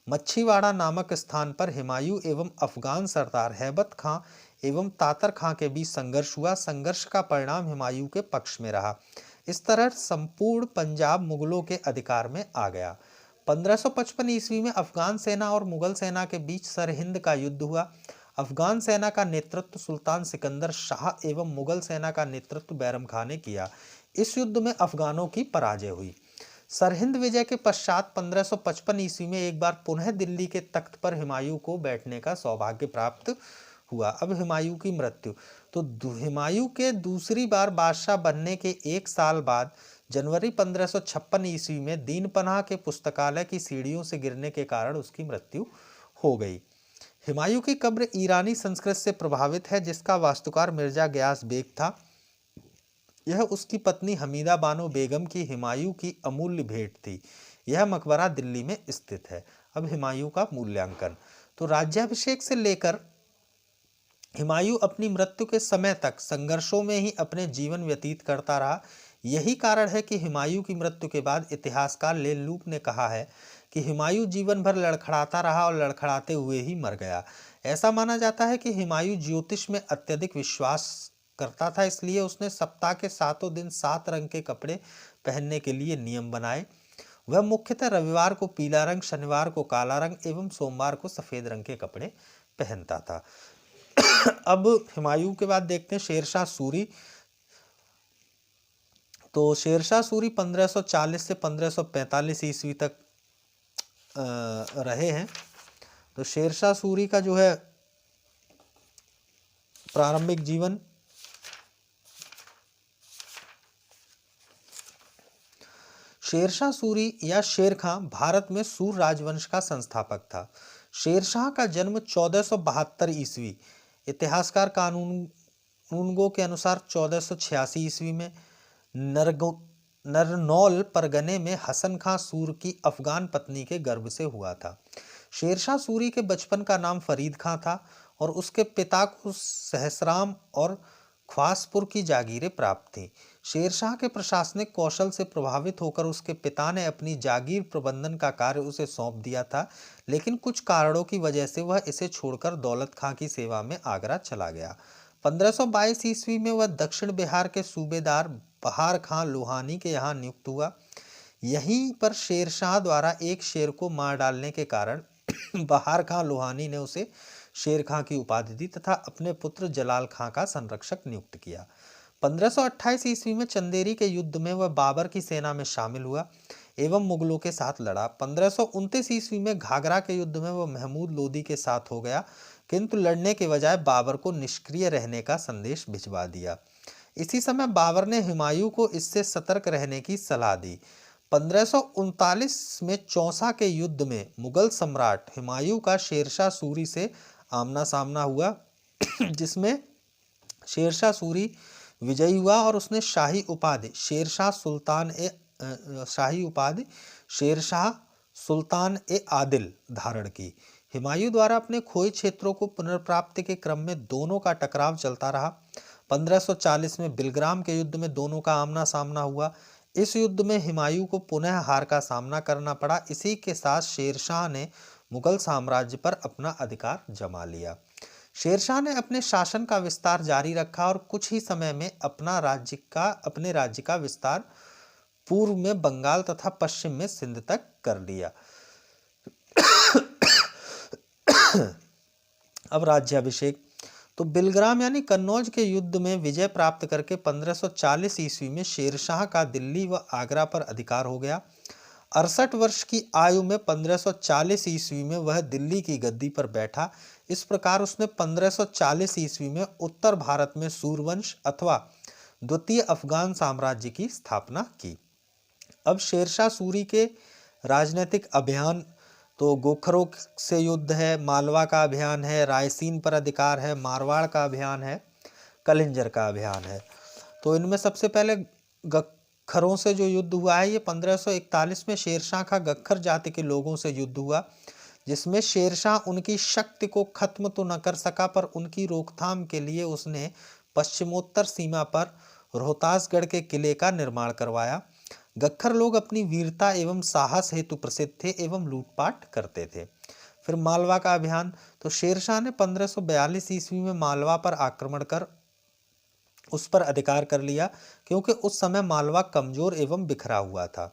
मच्छीवाड़ा नामक स्थान पर हुमायूं एवं अफगान सरदार हैबत खां एवं तातर खां के बीच संघर्ष हुआ। संघर्ष का परिणाम हुमायूं के पक्ष में रहा। इस तरह संपूर्ण पंजाब मुगलों के अधिकार में आ गया। 1555 ईस्वी में अफगान सेना और मुगल सेना के बीच सरहिंद का युद्ध हुआ। अफगान सेना का नेतृत्व सुल्तान सिकंदर शाह एवं मुगल सेना का नेतृत्व बैरम खां ने किया। इस युद्ध में अफगानों की पराजय हुई। सरहिंद विजय के पश्चात 1555 ईस्वी में एक बार पुनः दिल्ली के तख्त पर हुमायूं को बैठने का सौभाग्य प्राप्त हुआ। अब हुमायूं की मृत्यु, तो हुमायूं के दूसरी बार बादशाह बनने के एक साल बाद जनवरी 1556 ईस्वी में दीनपनाह के पुस्तकालय की सीढ़ियों से गिरने के कारण उसकी मृत्यु हो गई। हुमायूं की कब्र ईरानी संस्कृति से प्रभावित है, जिसका वास्तुकार मिर्जा गयास बेग था। यह उसकी पत्नी हमीदा बानो बेगम की हुमायूं की अमूल्य भेंट थी। यह मकबरा दिल्ली में स्थित है। अब हुमायूं का मूल्यांकन, तो राज्याभिषेक से लेकर हुमायूं अपनी मृत्यु के समय तक संघर्षों में ही अपने जीवन व्यतीत करता रहा। यही कारण है कि हुमायूं की मृत्यु के बाद इतिहासकार लेनलूप ने कहा है कि हुमायूं जीवन भर लड़खड़ाता रहा और लड़खड़ाते हुए ही मर गया। ऐसा माना जाता है कि हुमायूं ज्योतिष में अत्यधिक विश्वास करता था, इसलिए उसने सप्ताह के 7 दिन 7 रंग के कपड़े पहनने के लिए नियम बनाए। वह मुख्यतः रविवार को पीला रंग, शनिवार को काला रंग एवं सोमवार को सफेद रंग के कपड़े पहनता था। अब हुमायूं के बाद देखते हैं शेरशाह सूरी। तो शेरशाह सूरी 1540 से 1545 ईस्वी तक रहे हैं। तो शेरशाह सूरी का जो है प्रारंभिक जीवन, शेरशाह सूरी या शेर खां भारत में सूर राजवंश का संस्थापक था। शेरशाह का जन्म 1472 ईस्वी, इतिहासकार कानूनगो के अनुसार 1486 ईस्वी में नरनौल परगने में हसन खां सूर की अफगान पत्नी के गर्भ से हुआ था। शेरशाह सूरी के बचपन का नाम फरीद खां था और उसके पिता को सहसराम और ख्वासपुर की जागीरें प्राप्त थीं। शेरशाह के प्रशासनिक कौशल से प्रभावित होकर उसके पिता ने अपनी जागीर प्रबंधन का कार्य उसे सौंप दिया था, लेकिन कुछ कारणों की वजह से वह इसे छोड़कर दौलत खां की सेवा में आगरा चला गया। 1522 ईस्वी में वह दक्षिण बिहार के सूबेदार बहार खां लोहानी के यहाँ नियुक्त हुआ। यहीं पर शेरशाह द्वारा एक शेर को मार डालने के कारण बहार खां लोहानी ने उसे शेर खां की उपाधि दी तथा अपने पुत्र जलाल खां का संरक्षक नियुक्त किया। 1528 ईस्वी में चंदेरी के युद्ध में वह बाबर की सेना में शामिल हुआ एवं मुगलों के साथ लड़ा। 1529 ईस्वी में घाघरा के युद्ध में वह महमूद लोदी के साथ हो गया, किंतु लड़ने के बजाय बाबर को निष्क्रिय रहने का संदेश भिजवा दिया। इसी समय बाबर ने हुमायूं को इससे सतर्क रहने की सलाह दी। 1539 में चौसा के युद्ध में मुगल सम्राट हुमायूं का शेरशाह सूरी से आमना सामना हुआ, जिसमें शेरशाह सूरी विजयी हुआ और उसने शाही उपाधि शेरशाह सुल्तान ए आदिल धारण की। हुमायूं द्वारा अपने खोए क्षेत्रों को पुनर्प्राप्ति के क्रम में दोनों का टकराव चलता रहा। 1540 में बिलग्राम के युद्ध में दोनों का आमना सामना हुआ। इस युद्ध में हुमायूं को पुनः हार का सामना करना पड़ा। इसी के साथ शेरशाह ने मुगल साम्राज्य पर अपना अधिकार जमा लिया। शेरशाह ने अपने शासन का विस्तार जारी रखा और कुछ ही समय में अपने राज्य का विस्तार पूर्व में बंगाल तथा पश्चिम में सिंध तक कर लिया। अब राज्याभिषेक। तो बिलग्राम यानी कन्नौज के युद्ध में विजय प्राप्त करके 1540 ईस्वी में शेरशाह का दिल्ली व आगरा पर अधिकार हो गया। 68 वर्ष की आयु में 1540 ईस्वी में वह दिल्ली की गद्दी पर बैठा। इस प्रकार उसने 1540 ईस्वी में उत्तर भारत में सूरवंश अथवा द्वितीय अफगान साम्राज्य की स्थापना की। अब शेरशाह सूरी के राजनीतिक अभियान, तो गोखरों से युद्ध है, मालवा का अभियान है, रायसीन पर अधिकार है, मारवाड़ का अभियान है, कलिंजर का अभियान है। तो इनमें सबसे पहले गख्खरों से जो युद्ध हुआ है, ये 1541 में शेरशाह का गख्खर जाति के लोगों से युद्ध हुआ, जिसमें शेरशाह उनकी शक्ति को खत्म तो न कर सका, पर उनकी रोकथाम के लिए उसने पश्चिमोत्तर सीमा पर रोहतासगढ़ के किले का निर्माण करवाया। गख्खर लोग अपनी वीरता एवं साहस हेतु प्रसिद्ध थे एवं लूटपाट करते थे। फिर मालवा का अभियान। तो शेरशाह ने 1542 ईस्वी में मालवा पर आक्रमण कर उस पर अधिकार कर लिया, क्योंकि उस समय मालवा कमजोर एवं बिखरा हुआ था।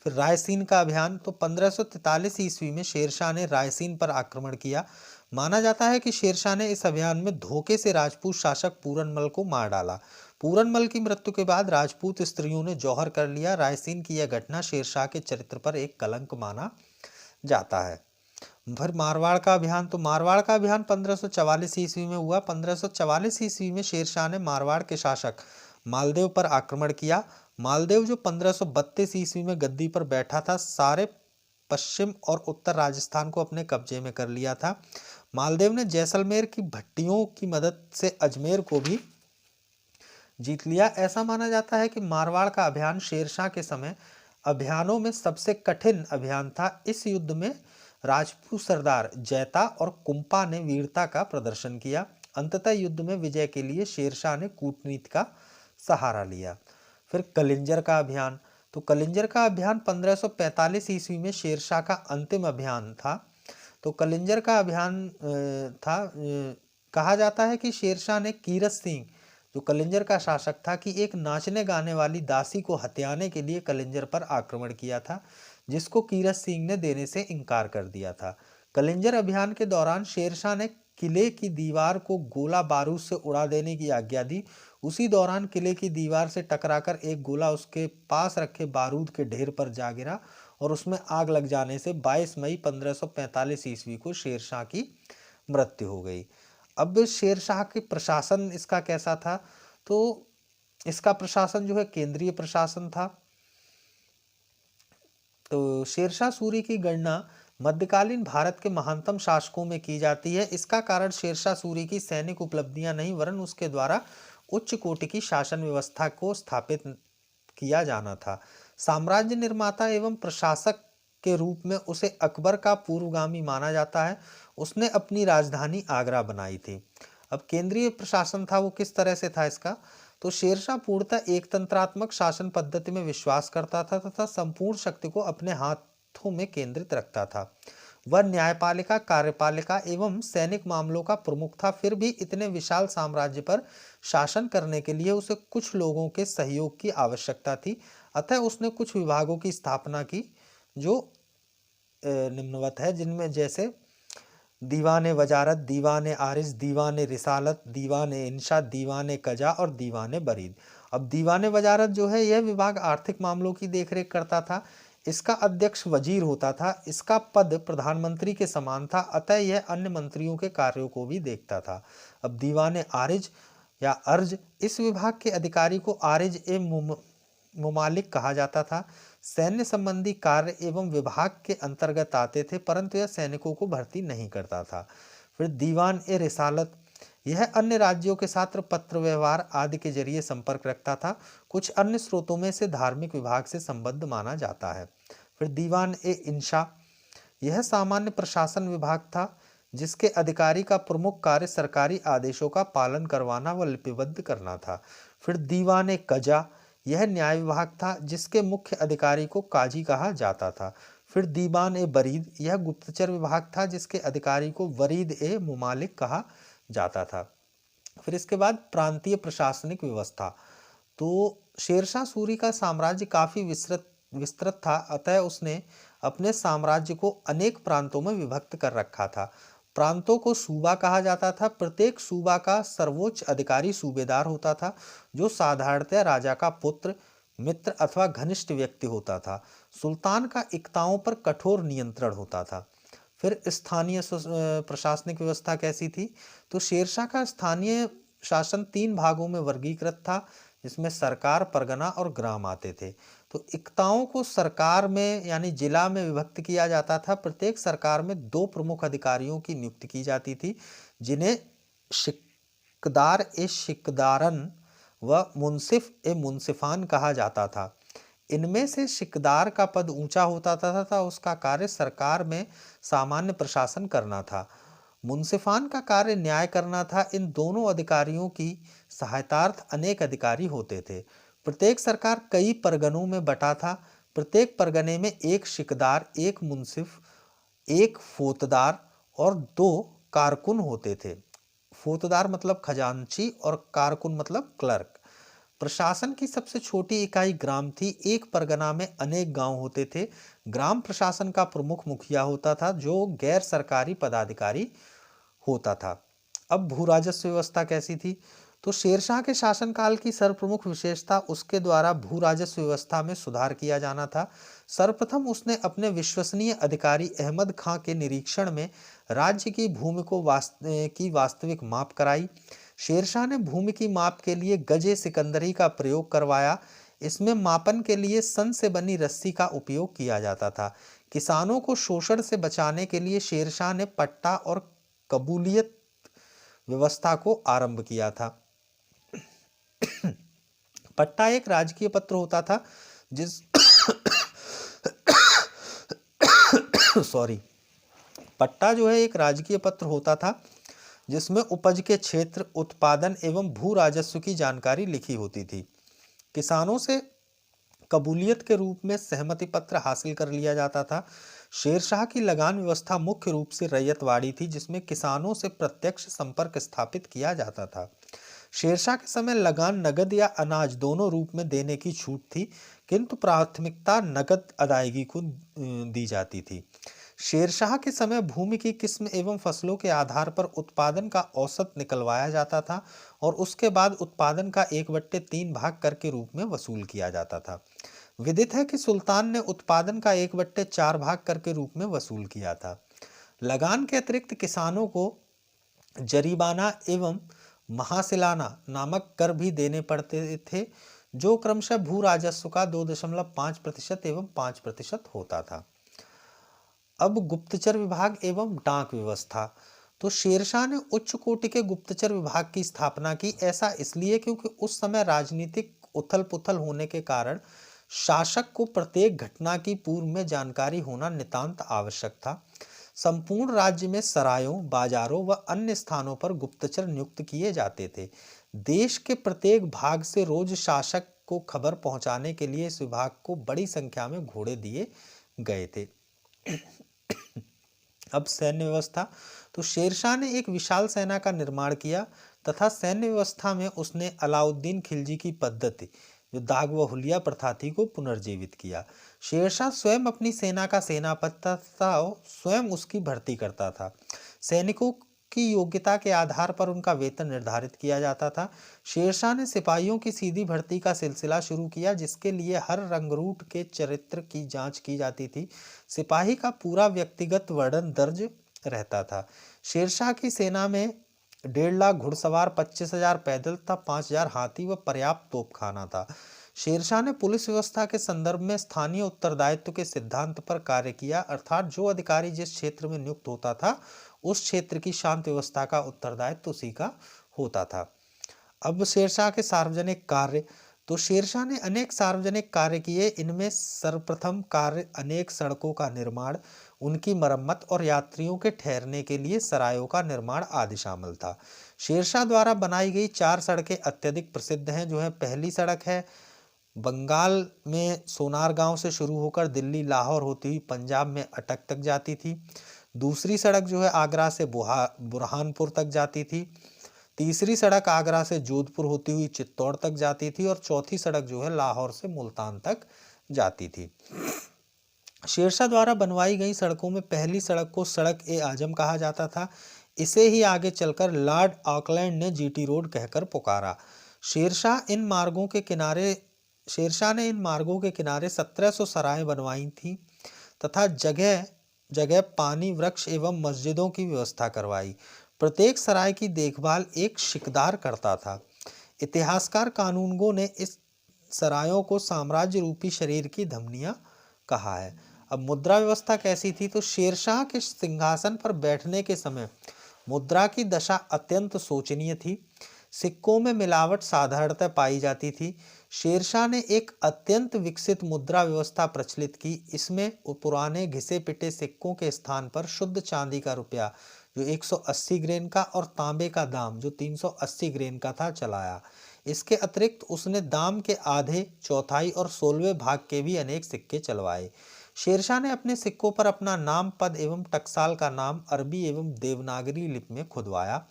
फिर रायसीन का अभियान। तो 1543 ईस्वी में शेरशाह ने रायसीन पर आक्रमण किया। माना जाता है कि शेरशाह ने इस अभियान में धोखे से राजपूत शासक पूरनमल को मार डाला। पूरनमल की मृत्यु के बाद राजपूत स्त्रियों ने जौहर कर लिया। रायसीन की यह घटना शेरशाह के चरित्र पर एक कलंक माना जाता है। फिर मारवाड़ का अभियान। तो मारवाड़ का अभियान 1544 ईस्वी में हुआ। 1544 ईस्वी में शेरशाह ने मारवाड़ के शासक मालदेव पर आक्रमण किया। मालदेव जो 1532 ईस्वी में गद्दी पर बैठा था, सारे पश्चिम और उत्तर राजस्थान को अपने कब्जे में कर लिया था। मालदेव ने जैसलमेर की भट्टियों की मदद से अजमेर को भी जीत लिया। ऐसा माना जाता है कि मारवाड़ का अभियान शेरशाह के समय अभियानों में सबसे कठिन अभियान था। इस युद्ध में राजपूत सरदार जैता और कुंपा ने वीरता का प्रदर्शन किया। अंततः युद्ध में विजय के लिए शेरशाह ने कूटनीति का सहारा लिया। फिर कलिंजर का अभियान। तो कलिंजर का अभियान 1545 ईस्वी में शेरशाह का अंतिम अभियान था। तो कलिंजर का अभियान कहा जाता है कि शेरशाह ने कीरत सिंह, जो कलिंजर का शासक था, कि एक नाचने गाने वाली दासी को हथियाने के लिए कलिंजर पर आक्रमण किया था, जिसको कीरत सिंह ने देने से इनकार कर दिया था। कलिंजर अभियान के दौरान शेरशाह ने किले की दीवार को गोला बारूद से उड़ा देने की आज्ञा दी। उसी दौरान किले की दीवार से टकराकर एक गोला उसके पास रखे बारूद के ढेर पर जा गिरा और उसमें आग लग जाने से 22 मई 1545 ईस्वी को शेरशाह की मृत्यु हो गई। अब शेरशाह के प्रशासन इसका कैसा था? तो इसका प्रशासन जो है केंद्रीय प्रशासन था। तो शेरशाह सूरी की गणना मध्यकालीन भारत के महानतम शासकों में की जाती है। इसका कारण शेरशाह सूरी की सैनिक उपलब्धियां नहीं, वरन उसके द्वारा उच्च कोटि की शासन व्यवस्था को स्थापित किया जाना था। साम्राज्य निर्माता एवं प्रशासक के रूप में उसे अकबर का पूर्वगामी माना जाता है। उसने अपनी राजधानी आगरा बनाई थी। अब केंद्रीय प्रशासन था वो किस तरह से था इसका? तो शेरशाह पूर्णतः एक तंत्रात्मक शासन पद्धति में विश्वास करता था तथा संपूर्ण शक्ति को अपने हाथों में केंद्रित रखता था। वह न्यायपालिका, कार्यपालिका एवं सैनिक मामलों का प्रमुख था। फिर भी इतने विशाल साम्राज्य पर शासन करने के लिए उसे कुछ लोगों के सहयोग की आवश्यकता थी। अतः उसने कुछ विभागों की स्थापना की जो निम्नवत है, जिनमें जैसे दीवान वजारत, दीवान आरिज, दीवान रिसालत, दीवान इंशा, दीवान कजा और दीवान बरीद। अब दीवान वजारत जो है यह विभाग आर्थिक मामलों की देखरेख करता था। इसका अध्यक्ष वजीर होता था। इसका पद प्रधानमंत्री के समान था, अतः यह अन्य मंत्रियों के कार्यों को भी देखता था। अब दीवान आरिज या अर्ज, इस विभाग के अधिकारी को आरिज ए मुमालिक कहा जाता था। सैन्य संबंधी कार्य एवं विभाग के अंतर्गत आते थे, परंतु यह सैनिकों को भर्ती नहीं करता था। फिर दीवान ए रिसालत, यह अन्य राज्यों के साथ पत्र व्यवहार आदि के जरिए संपर्क रखता था। कुछ अन्य स्रोतों में से धार्मिक विभाग से संबद्ध माना जाता है। फिर दीवान ए इंशा, यह सामान्य प्रशासन विभाग था, जिसके अधिकारी का प्रमुख कार्य सरकारी आदेशों का पालन करवाना व लिपिबद्ध करना था। फिर दीवान ए कजा, यह न्याय विभाग था, जिसके मुख्य अधिकारी को काजी कहा जाता था। फिर दीवान ए बरीद, यह गुप्तचर विभाग था, जिसके अधिकारी को वरीद ए मुमालिक कहा जाता था। फिर इसके बाद प्रांतीय प्रशासनिक व्यवस्था। तो शेरशाह सूरी का साम्राज्य काफी विस्तृत था, अतः उसने अपने साम्राज्य को अनेक प्रांतों में विभक्त कर रखा था। प्रांतों को सूबा कहा जाता था। प्रत्येक सूबा का सर्वोच्च अधिकारी सूबेदार होता था, जो साधारणतः राजा का पुत्र, मित्र अथवा घनिष्ठ व्यक्ति होता था। सुल्तान का इक्ताओं पर कठोर नियंत्रण होता था। फिर स्थानीय प्रशासनिक व्यवस्था कैसी थी? तो शेरशाह का स्थानीय शासन 3 भागों में वर्गीकृत था, जिसमें सरकार, परगना और ग्राम आते थे। तो इक्ताओं को सरकार में यानी जिला में विभक्त किया जाता था। प्रत्येक सरकार में 2 प्रमुख अधिकारियों की नियुक्ति की जाती थी, जिन्हें शिकदार ए शिकदारन व मुंसिफ ए मुंसिफान कहा जाता था। इनमें से शिकदार का पद ऊंचा होता था तथा उसका कार्य सरकार में सामान्य प्रशासन करना था। मुंसिफान का कार्य न्याय करना था। इन दोनों अधिकारियों की सहायतार्थ अनेक अधिकारी होते थे। प्रत्येक सरकार कई परगनों में बटा था। प्रत्येक परगने में एक शिकदार, एक मुंसिफ, एक फौतदार और 2 कारकुन होते थे। फौतदार मतलब खजांची और कारकुन मतलब क्लर्क। प्रशासन की सबसे छोटी इकाई ग्राम थी। एक परगना में अनेक गांव होते थे। ग्राम प्रशासन का प्रमुख मुखिया होता था, जो गैर सरकारी पदाधिकारी होता था। अब भू राजस्व व्यवस्था कैसी थी? तो शेरशाह के शासनकाल की सर्वप्रमुख विशेषता उसके द्वारा भू राजस्व व्यवस्था में सुधार किया जाना था। सर्वप्रथम उसने अपने विश्वसनीय अधिकारी अहमद खां के निरीक्षण में राज्य की भूमि की वास्तविक माप कराई। शेरशाह ने भूमि की माप के लिए गजे सिकंदरी का प्रयोग करवाया। इसमें मापन के लिए सन से बनी रस्सी का उपयोग किया जाता था। किसानों को शोषण से बचाने के लिए शेरशाह ने पट्टा और कबूलियत व्यवस्था को आरंभ किया था। पट्टा एक राजकीय पत्र होता था पट्टा जो है एक राजकीय पत्र होता था, जिसमें उपज के क्षेत्र, उत्पादन एवं भू राजस्व की जानकारी लिखी होती थी। किसानों से कबूलियत के रूप में सहमति पत्र हासिल कर लिया जाता था। शेरशाह की लगान व्यवस्था मुख्य रूप से रैयतवाड़ी थी, जिसमें किसानों से प्रत्यक्ष संपर्क स्थापित किया जाता था। शेरशाह के समय लगान नगद या अनाज दोनों रूप में देने की छूट थी, किंतु प्राथमिकता नगद अदायगी को दी जाती थी। शेरशाह के समय भूमि की किस्म एवं फसलों के आधार पर उत्पादन का औसत निकलवाया जाता था और उसके बाद उत्पादन का 1/3 भाग कर के रूप में वसूल किया जाता था। विदित है कि सुल्तान ने उत्पादन का 1/4 भाग कर के रूप में वसूल किया था। लगान के अतिरिक्त किसानों को जरीबाना एवं महासिलाना नामक कर भी देने पड़ते थे, जो क्रमशः भू राजस्व का 2.5% एवं 5% होता था। अब गुप्तचर विभाग एवं डाक व्यवस्था। तो शेरशाह ने उच्च कोटि के गुप्तचर विभाग की स्थापना की। ऐसा इसलिए क्योंकि उस समय राजनीतिक उथल पुथल होने के कारण शासक को प्रत्येक घटना की पूर्व में जानकारी होना नितांत आवश्यक था। संपूर्ण राज्य में सरायों, बाजारों व अन्य स्थानों पर गुप्तचर नियुक्त किए जाते थे। देश के प्रत्येक भाग से रोज शासक को खबर पहुंचाने के लिए इस विभाग को बड़ी संख्या में घोड़े दिए गए थे। अब सैन्य व्यवस्था। तो शेरशाह ने एक विशाल सेना का निर्माण किया तथा सैन्य व्यवस्था में उसने अलाउद्दीन खिलजी की पद्धति, जो दाग व हुलिया प्रथा थी, को पुनर्जीवित किया। शेरशाह स्वयं अपनी सेना का सेनापति था और स्वयं उसकी भर्ती करता था। सैनिकों की योग्यता के आधार पर उनका वेतन निर्धारित किया जाता था। शेरशाह ने सिपाहियों की सीधी भर्ती का सिलसिला शुरू किया, जिसके लिए हर रंगरूट के चरित्र की जांच की जाती थी। सिपाही का पूरा व्यक्तिगत वर्णन दर्ज रहता था। शेरशाह की सेना में 1.5 लाख घुड़सवार, 25,000 पैदल तथा 5,000 हाथी व पर्याप्त तोपखाना था। शेरशाह ने पुलिस व्यवस्था के संदर्भ में स्थानीय उत्तरदायित्व के सिद्धांत पर कार्य किया, अर्थात जो अधिकारी जिस क्षेत्र में नियुक्त होता था उस क्षेत्र की शांति व्यवस्था का उत्तरदायित्व उसी का होता था। अब शेरशाह के सार्वजनिक कार्य। तो शेरशाह ने अनेक सार्वजनिक कार्य किए। इनमें सर्वप्रथम कार्य अनेक सड़कों का निर्माण, उनकी मरम्मत और यात्रियों के ठहरने के लिए सरायों का निर्माण आदि शामिल था। शेरशाह द्वारा बनाई गई 4 सड़कें अत्यधिक प्रसिद्ध हैं। जो है, पहली सड़क है बंगाल में सोनार गांव से शुरू होकर दिल्ली लाहौर होती हुई पंजाब में अटक तक जाती थी। दूसरी सड़क जो है आगरा से बुरहानपुर तक जाती थी। तीसरी सड़क आगरा से जोधपुर होती हुई चित्तौड़ तक जाती थी और चौथी सड़क जो है लाहौर से मुल्तान तक जाती थी। शेरशाह द्वारा बनवाई गई सड़कों में पहली सड़क को सड़क ए आजम कहा जाता था। इसे ही आगे चलकर लॉर्ड ऑकलैंड ने जीटी रोड कहकर पुकारा। शेरशाह ने इन मार्गों के किनारे 1700 सराय बनवाई थी तथा जगह जगह पानी, वृक्ष एवं मस्जिदों की व्यवस्था करवाई। प्रत्येक सराय की देखभाल एक शिकदार करता था। इतिहासकार कानूनगो ने इस सरायों को साम्राज्य रूपी शरीर की धमनियां कहा है। अब मुद्रा व्यवस्था कैसी थी? तो शेरशाह के सिंहासन पर बैठने के समय मुद्रा की दशा अत्यंत शोचनीय थी। सिक्कों में मिलावट साधारणतः पाई जाती थी। शेरशाह ने एक अत्यंत विकसित मुद्रा व्यवस्था प्रचलित की। इसमें पुराने घिसे पिटे सिक्कों के स्थान पर शुद्ध चांदी का रुपया जो 180 ग्रेन का और तांबे का दाम जो 380 ग्रेन का था चलाया। इसके अतिरिक्त उसने दाम के आधे, चौथाई और 16वें भाग के भी अनेक सिक्के चलवाए। शेरशाह ने अपने सिक्कों पर अपना नाम, पद एवं टकसाल का नाम अरबी एवं देवनागरी लिपि में खुदवाया।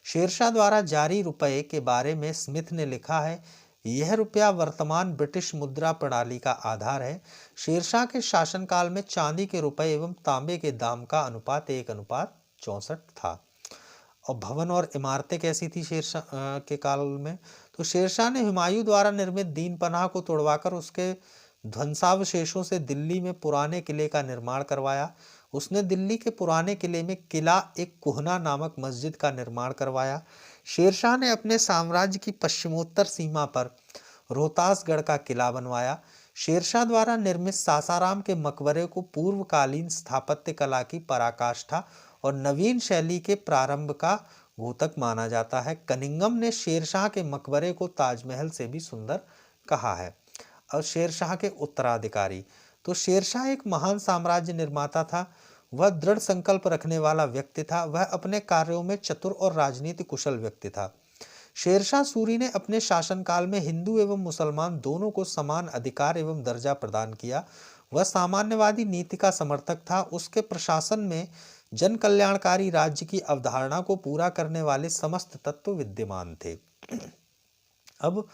शेरशाह द्वारा जारी रुपये के बारे में स्मिथ ने लिखा है, यह रुपया वर्तमान ब्रिटिश मुद्रा प्रणाली का आधार है। शेरशाह के शासनकाल में चांदी के रुपये एवं तांबे के दाम का अनुपात 1:64 था। और भवन और इमारतें कैसी थी शेरशाह के काल में? तो शेरशाह ने हुमायूं द्वारा निर्मित दीन पनाह को तोड़वाकर उसके ध्वंसावशेषों से दिल्ली में पुराने किले का निर्माण करवाया। उसने दिल्ली के पुराने किले में किला एक कुहना नामक मस्जिद का निर्माण करवाया। शेरशाह ने अपने साम्राज्य की पश्चिमोत्तर सीमा पर रोहतासगढ़ का किला बनवाया। शेरशाह द्वारा निर्मित सासाराम के मकबरे को पूर्वकालीन स्थापत्य कला की पराकाष्ठा और नवीन शैली के प्रारंभ का घोतक माना जाता है। कनिंघम ने शेरशाह के मकबरे को ताजमहल से भी सुंदर कहा है। और शेरशाह के उत्तराधिकारी। तो शेरशाह एक महान साम्राज्य निर्माता था। वह दृढ़ संकल्प रखने वाला व्यक्ति था। वह अपने कार्यों में चतुर और राजनीति कुशल व्यक्ति था। शेरशाह सूरी ने अपने शासनकाल में हिंदू एवं मुसलमान दोनों को समान अधिकार एवं दर्जा प्रदान किया। वह सामान्यवादी नीति का समर्थक था। उसके प्रशासन में जन कल्याणकारी राज्य की अवधारणा को पूरा करने वाले समस्त तत्व विद्यमान थे। अब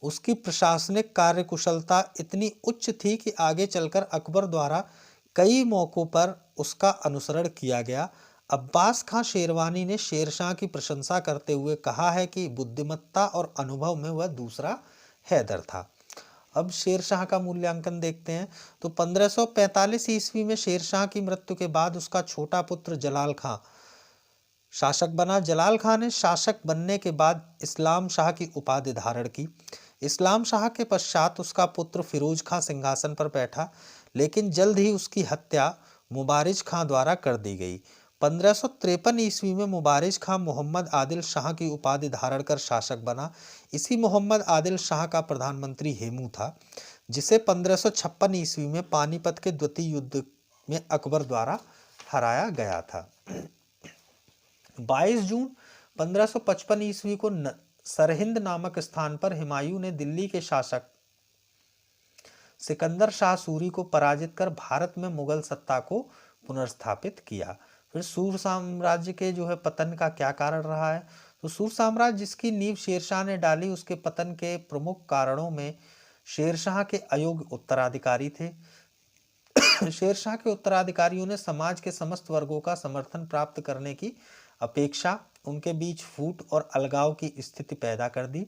उसकी प्रशासनिक कार्यकुशलता इतनी उच्च थी कि आगे चलकर अकबर द्वारा कई मौकों पर उसका अनुसरण किया गया। अब्बास खां शेरवानी ने शेरशाह की प्रशंसा करते हुए कहा है कि बुद्धिमत्ता और अनुभव में वह दूसरा हैदर था। अब शेरशाह का मूल्यांकन देखते हैं। तो 1545 ईस्वी में शेरशाह की मृत्यु के बाद उसका छोटा पुत्र जलाल खां शासक बना। जलाल खां ने शासक बनने के बाद इस्लाम शाह की उपाधि धारण की। इस्लाम शाह के पश्चात उसका पुत्र फिरोज खां सिंहासन पर बैठा, लेकिन जल्द ही उसकी हत्या मुबारिज खां द्वारा कर दी गई। 1553 ईस्वी में मुबारिज खां मोहम्मद आदिल शाह की उपाधि धारण कर शासक बना। इसी मोहम्मद आदिल शाह का प्रधानमंत्री हेमू था, जिसे 1556 ईस्वी में पानीपत के द्वितीय युद्ध में अकबर द्वारा हराया गया था। 22 जून 1555 ईस्वी को सरहिंद नामक स्थान पर हुमायूं ने दिल्ली के शासक सिकंदर शाह सूरी को पराजित कर भारत में मुगल सत्ता को पुनर्स्थापित किया। फिर सूर साम्राज्य के जो है पतन का क्या कारण रहा है? तो सूर साम्राज्य जिसकी नींव शेरशाह ने डाली, उसके पतन के प्रमुख कारणों में शेरशाह के अयोग्य उत्तराधिकारी थे। शेरशाह के उत्तराधिकारियों ने समाज के समस्त वर्गों का समर्थन प्राप्त करने की अपेक्षा उनके बीच फूट और अलगाव की स्थिति पैदा कर दी।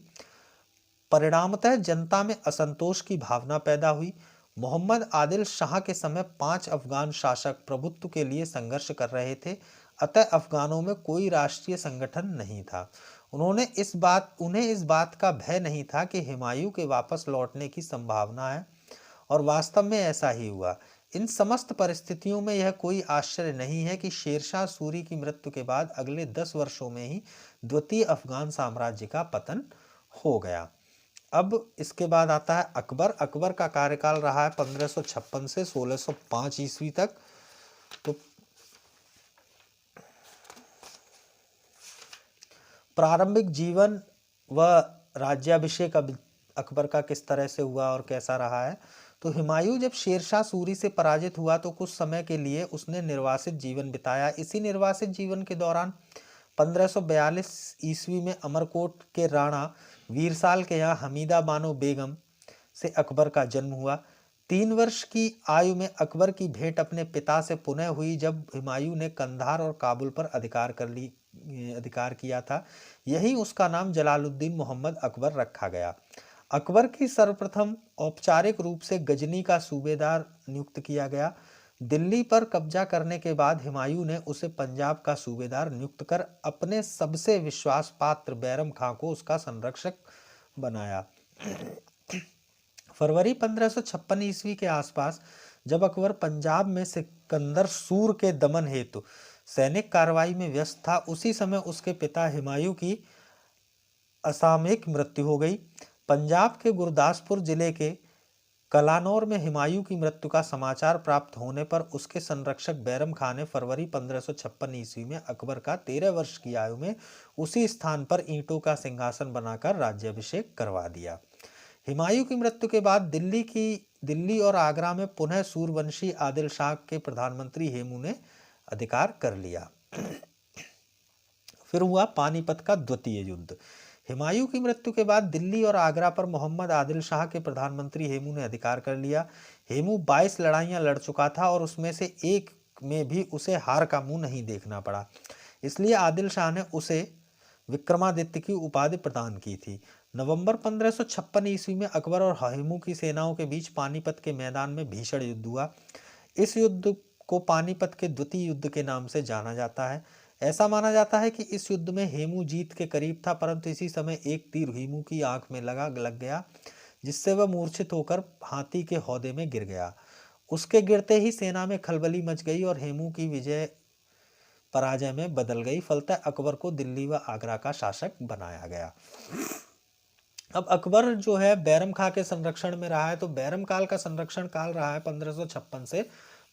परिणामतः जनता में असंतोष की भावना पैदा हुई। मोहम्मद आदिल शाह के समय 5 अफगान शासक प्रभुत्व के लिए संघर्ष कर रहे थे, अतः अफगानों में कोई राष्ट्रीय संगठन नहीं था। उन्हें इस बात का भय नहीं था कि हुमायूं के वापस लौटने की संभावना है, और वास्तव में ऐसा ही हुआ। इन समस्त परिस्थितियों में यह कोई आश्चर्य नहीं है कि शेरशाह सूरी की मृत्यु के बाद अगले 10 वर्षों में ही द्वितीय अफगान साम्राज्य का पतन हो गया। अब इसके बाद आता है अकबर। अकबर का कार्यकाल रहा है 1556 से 1605 ईस्वी तक। तो प्रारंभिक जीवन व राज्याभिषेक अकबर का किस तरह से हुआ और कैसा रहा है? तो हुमायूं जब शेरशाह सूरी से पराजित हुआ तो कुछ समय के लिए उसने निर्वासित जीवन बिताया। इसी निर्वासित जीवन के दौरान 1542 ईस्वी में अमरकोट के राणा वीरसाल के यहाँ हमीदा बानो बेगम से अकबर का जन्म हुआ। 3 वर्ष की आयु में अकबर की भेंट अपने पिता से पुनः हुई जब हुमायूं ने कंधार और काबुल पर अधिकार किया था। यही उसका नाम जलालुद्दीन मोहम्मद अकबर रखा गया। अकबर की सर्वप्रथम औपचारिक रूप से गजनी का सूबेदार नियुक्त किया गया। दिल्ली पर कब्जा करने के बाद हुमायूं ने उसे पंजाब का सूबेदार नियुक्त कर अपने सबसे विश्वास पात्र बैरम खां को उसका संरक्षक बनाया। फरवरी 1556 ईस्वी के आसपास जब अकबर पंजाब में सिकंदर सूर के दमन हेतु सैनिक कार्रवाई में व्यस्त था, उसी समय उसके पिता हुमायूं की असामयिक मृत्यु हो गई। पंजाब के गुरदासपुर जिले के कलानौर में हुमायूं की मृत्यु का समाचार प्राप्त होने पर उसके संरक्षक बैरम खां ने फरवरी 1556 ईस्वी में अकबर का 13 वर्ष की आयु में उसी स्थान पर ईंटों का सिंहासन बनाकर राज्याभिषेक करवा दिया। हुमायूं की मृत्यु के बाद दिल्ली और आगरा में पुनः सूरवंशी आदिल शाह के प्रधानमंत्री हेमू ने अधिकार कर लिया। फिर हुआ पानीपत का द्वितीय युद्ध। हुमायूं की मृत्यु के बाद दिल्ली और आगरा पर मोहम्मद आदिल शाह के प्रधानमंत्री हेमू ने अधिकार कर लिया। हेमू 22 लड़ाइयां लड़ चुका था और उसमें से एक में भी उसे हार का मुंह नहीं देखना पड़ा, इसलिए आदिल शाह ने उसे विक्रमादित्य की उपाधि प्रदान की थी। नवंबर 1556 ईस्वी में अकबर और हेमू की सेनाओं के बीच पानीपत के मैदान में भीषण युद्ध हुआ। इस युद्ध को पानीपत के द्वितीय युद्ध के नाम से जाना जाता है। ऐसा माना जाता है कि इस युद्ध में हेमू जीत के करीब था, परंतु इसी समय एक तीर हेमू की आंख में लग गया, जिससे वह मूर्छित होकर हाथी के हौदे में गिर गया। उसके गिरते ही सेना में खलबली मच गई और हेमू की विजय पराजय में बदल गई। फलतः अकबर को दिल्ली व आगरा का शासक बनाया गया। अब अकबर जो है बैरम खां के संरक्षण में रहा है। तो बैरम काल का संरक्षण काल रहा है 1556 से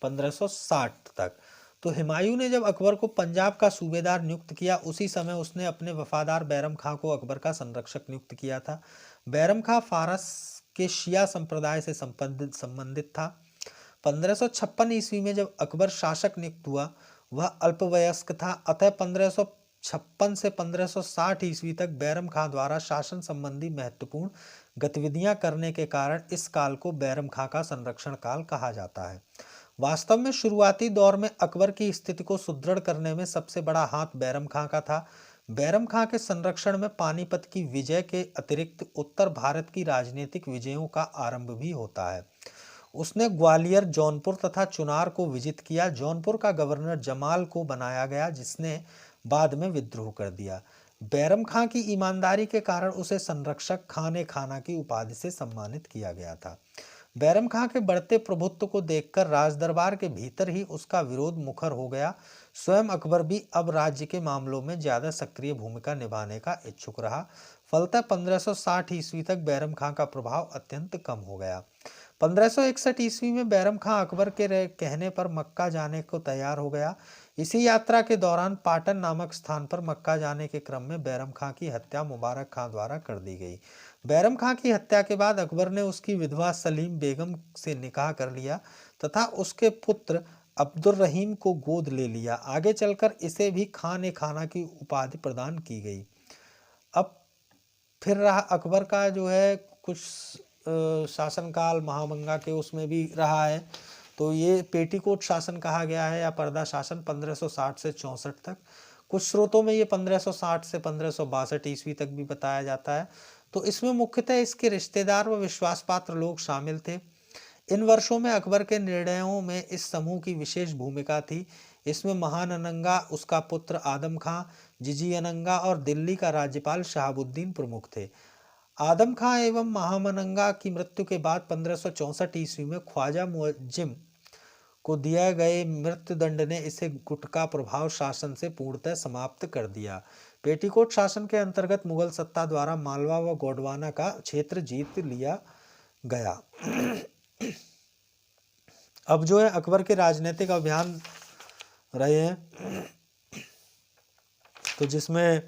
1560 तक। तो हुमायूं ने जब अकबर को पंजाब का सूबेदार नियुक्त किया, उसी समय उसने अपने वफादार बैरम खां को अकबर का संरक्षक नियुक्त किया था। बैरम खां फारस के शिया संप्रदाय से संबंधित था। 1556 ईस्वी में जब अकबर शासक नियुक्त हुआ, वह अल्पवयस्क था, अतः 1556 से 1560 ईस्वी तक बैरम खां द्वारा शासन संबंधी महत्वपूर्ण गतिविधियां करने के कारण इस काल को बैरम खां का संरक्षण काल कहा जाता है। वास्तव में शुरुआती दौर में अकबर की स्थिति को सुदृढ़ करने में सबसे बड़ा हाथ बैरम खां का था। बैरम खां के संरक्षण में पानीपत की विजय के अतिरिक्त उत्तर भारत की राजनीतिक विजयों का आरंभ भी होता है। उसने ग्वालियर, जौनपुर तथा चुनार को विजित किया। जौनपुर का गवर्नर जमाल को बनाया गया, जिसने बाद में विद्रोह कर दिया। बैरम खां की ईमानदारी के कारण उसे संरक्षक खाने खाना की उपाधि से सम्मानित किया गया था। बैरम खां के बढ़ते प्रभुत्व को देखकर राजदरबार के भीतर ही उसका विरोध मुखर हो गया। स्वयं अकबर भी अब राज्य के मामलों में ज्यादा सक्रिय भूमिका निभाने का इच्छुक रहा। फलतः 1560 ईस्वी तक बैरम खां का प्रभाव अत्यंत कम हो गया। 1561 ईस्वी में बैरम खां अकबर के कहने पर मक्का जाने को तैयार हो गया। इसी यात्रा के दौरान पाटन नामक स्थान पर मक्का जाने के क्रम में बैरम खां की हत्या मुबारक खां द्वारा कर दी गई। बैरम खां की हत्या के बाद अकबर ने उसकी विधवा सलीम बेगम से निकाह कर लिया तथा उसके पुत्र अब्दुल रहीम को गोद ले लिया। आगे चलकर इसे भी खान ए खाना की उपाधि प्रदान की गई। अब फिर रहा अकबर का जो है कुछ शासनकाल महामंगा के उसमें भी रहा है। तो ये पेटीकोट शासन कहा गया है या पर्दा शासन 1560 से 64 तक। कुछ स्रोतों में ये 1560 से 1562 ईस्वी तक भी बताया जाता है। तो इसमें मुख्यतः इसके रिश्तेदार व विश्वास पात्र लोग शामिल थे। इन वर्षों में अकबर के निर्णयों में इस समूह की विशेष भूमिका थी। इसमें महाननंगा, उसका पुत्र आदम खां, जिजीअनंगा और दिल्ली का राज्यपाल शहाबुद्दीन प्रमुख थे। आदम खां एवं महामनंगा की मृत्यु के बाद 1564 ईस्वी में ख्वाजा मुअज्जिम को दिए गए मृत्युदंड ने इसे गुटका प्रभाव शासन से पूर्णतः समाप्त कर दिया। पेटीकोट शासन के अंतर्गत मुगल सत्ता द्वारा मालवा व गोंडवाना का क्षेत्र जीत लिया गया। अब जो है अकबर के राजनीतिक अभियान रहे हैं, तो जिसमें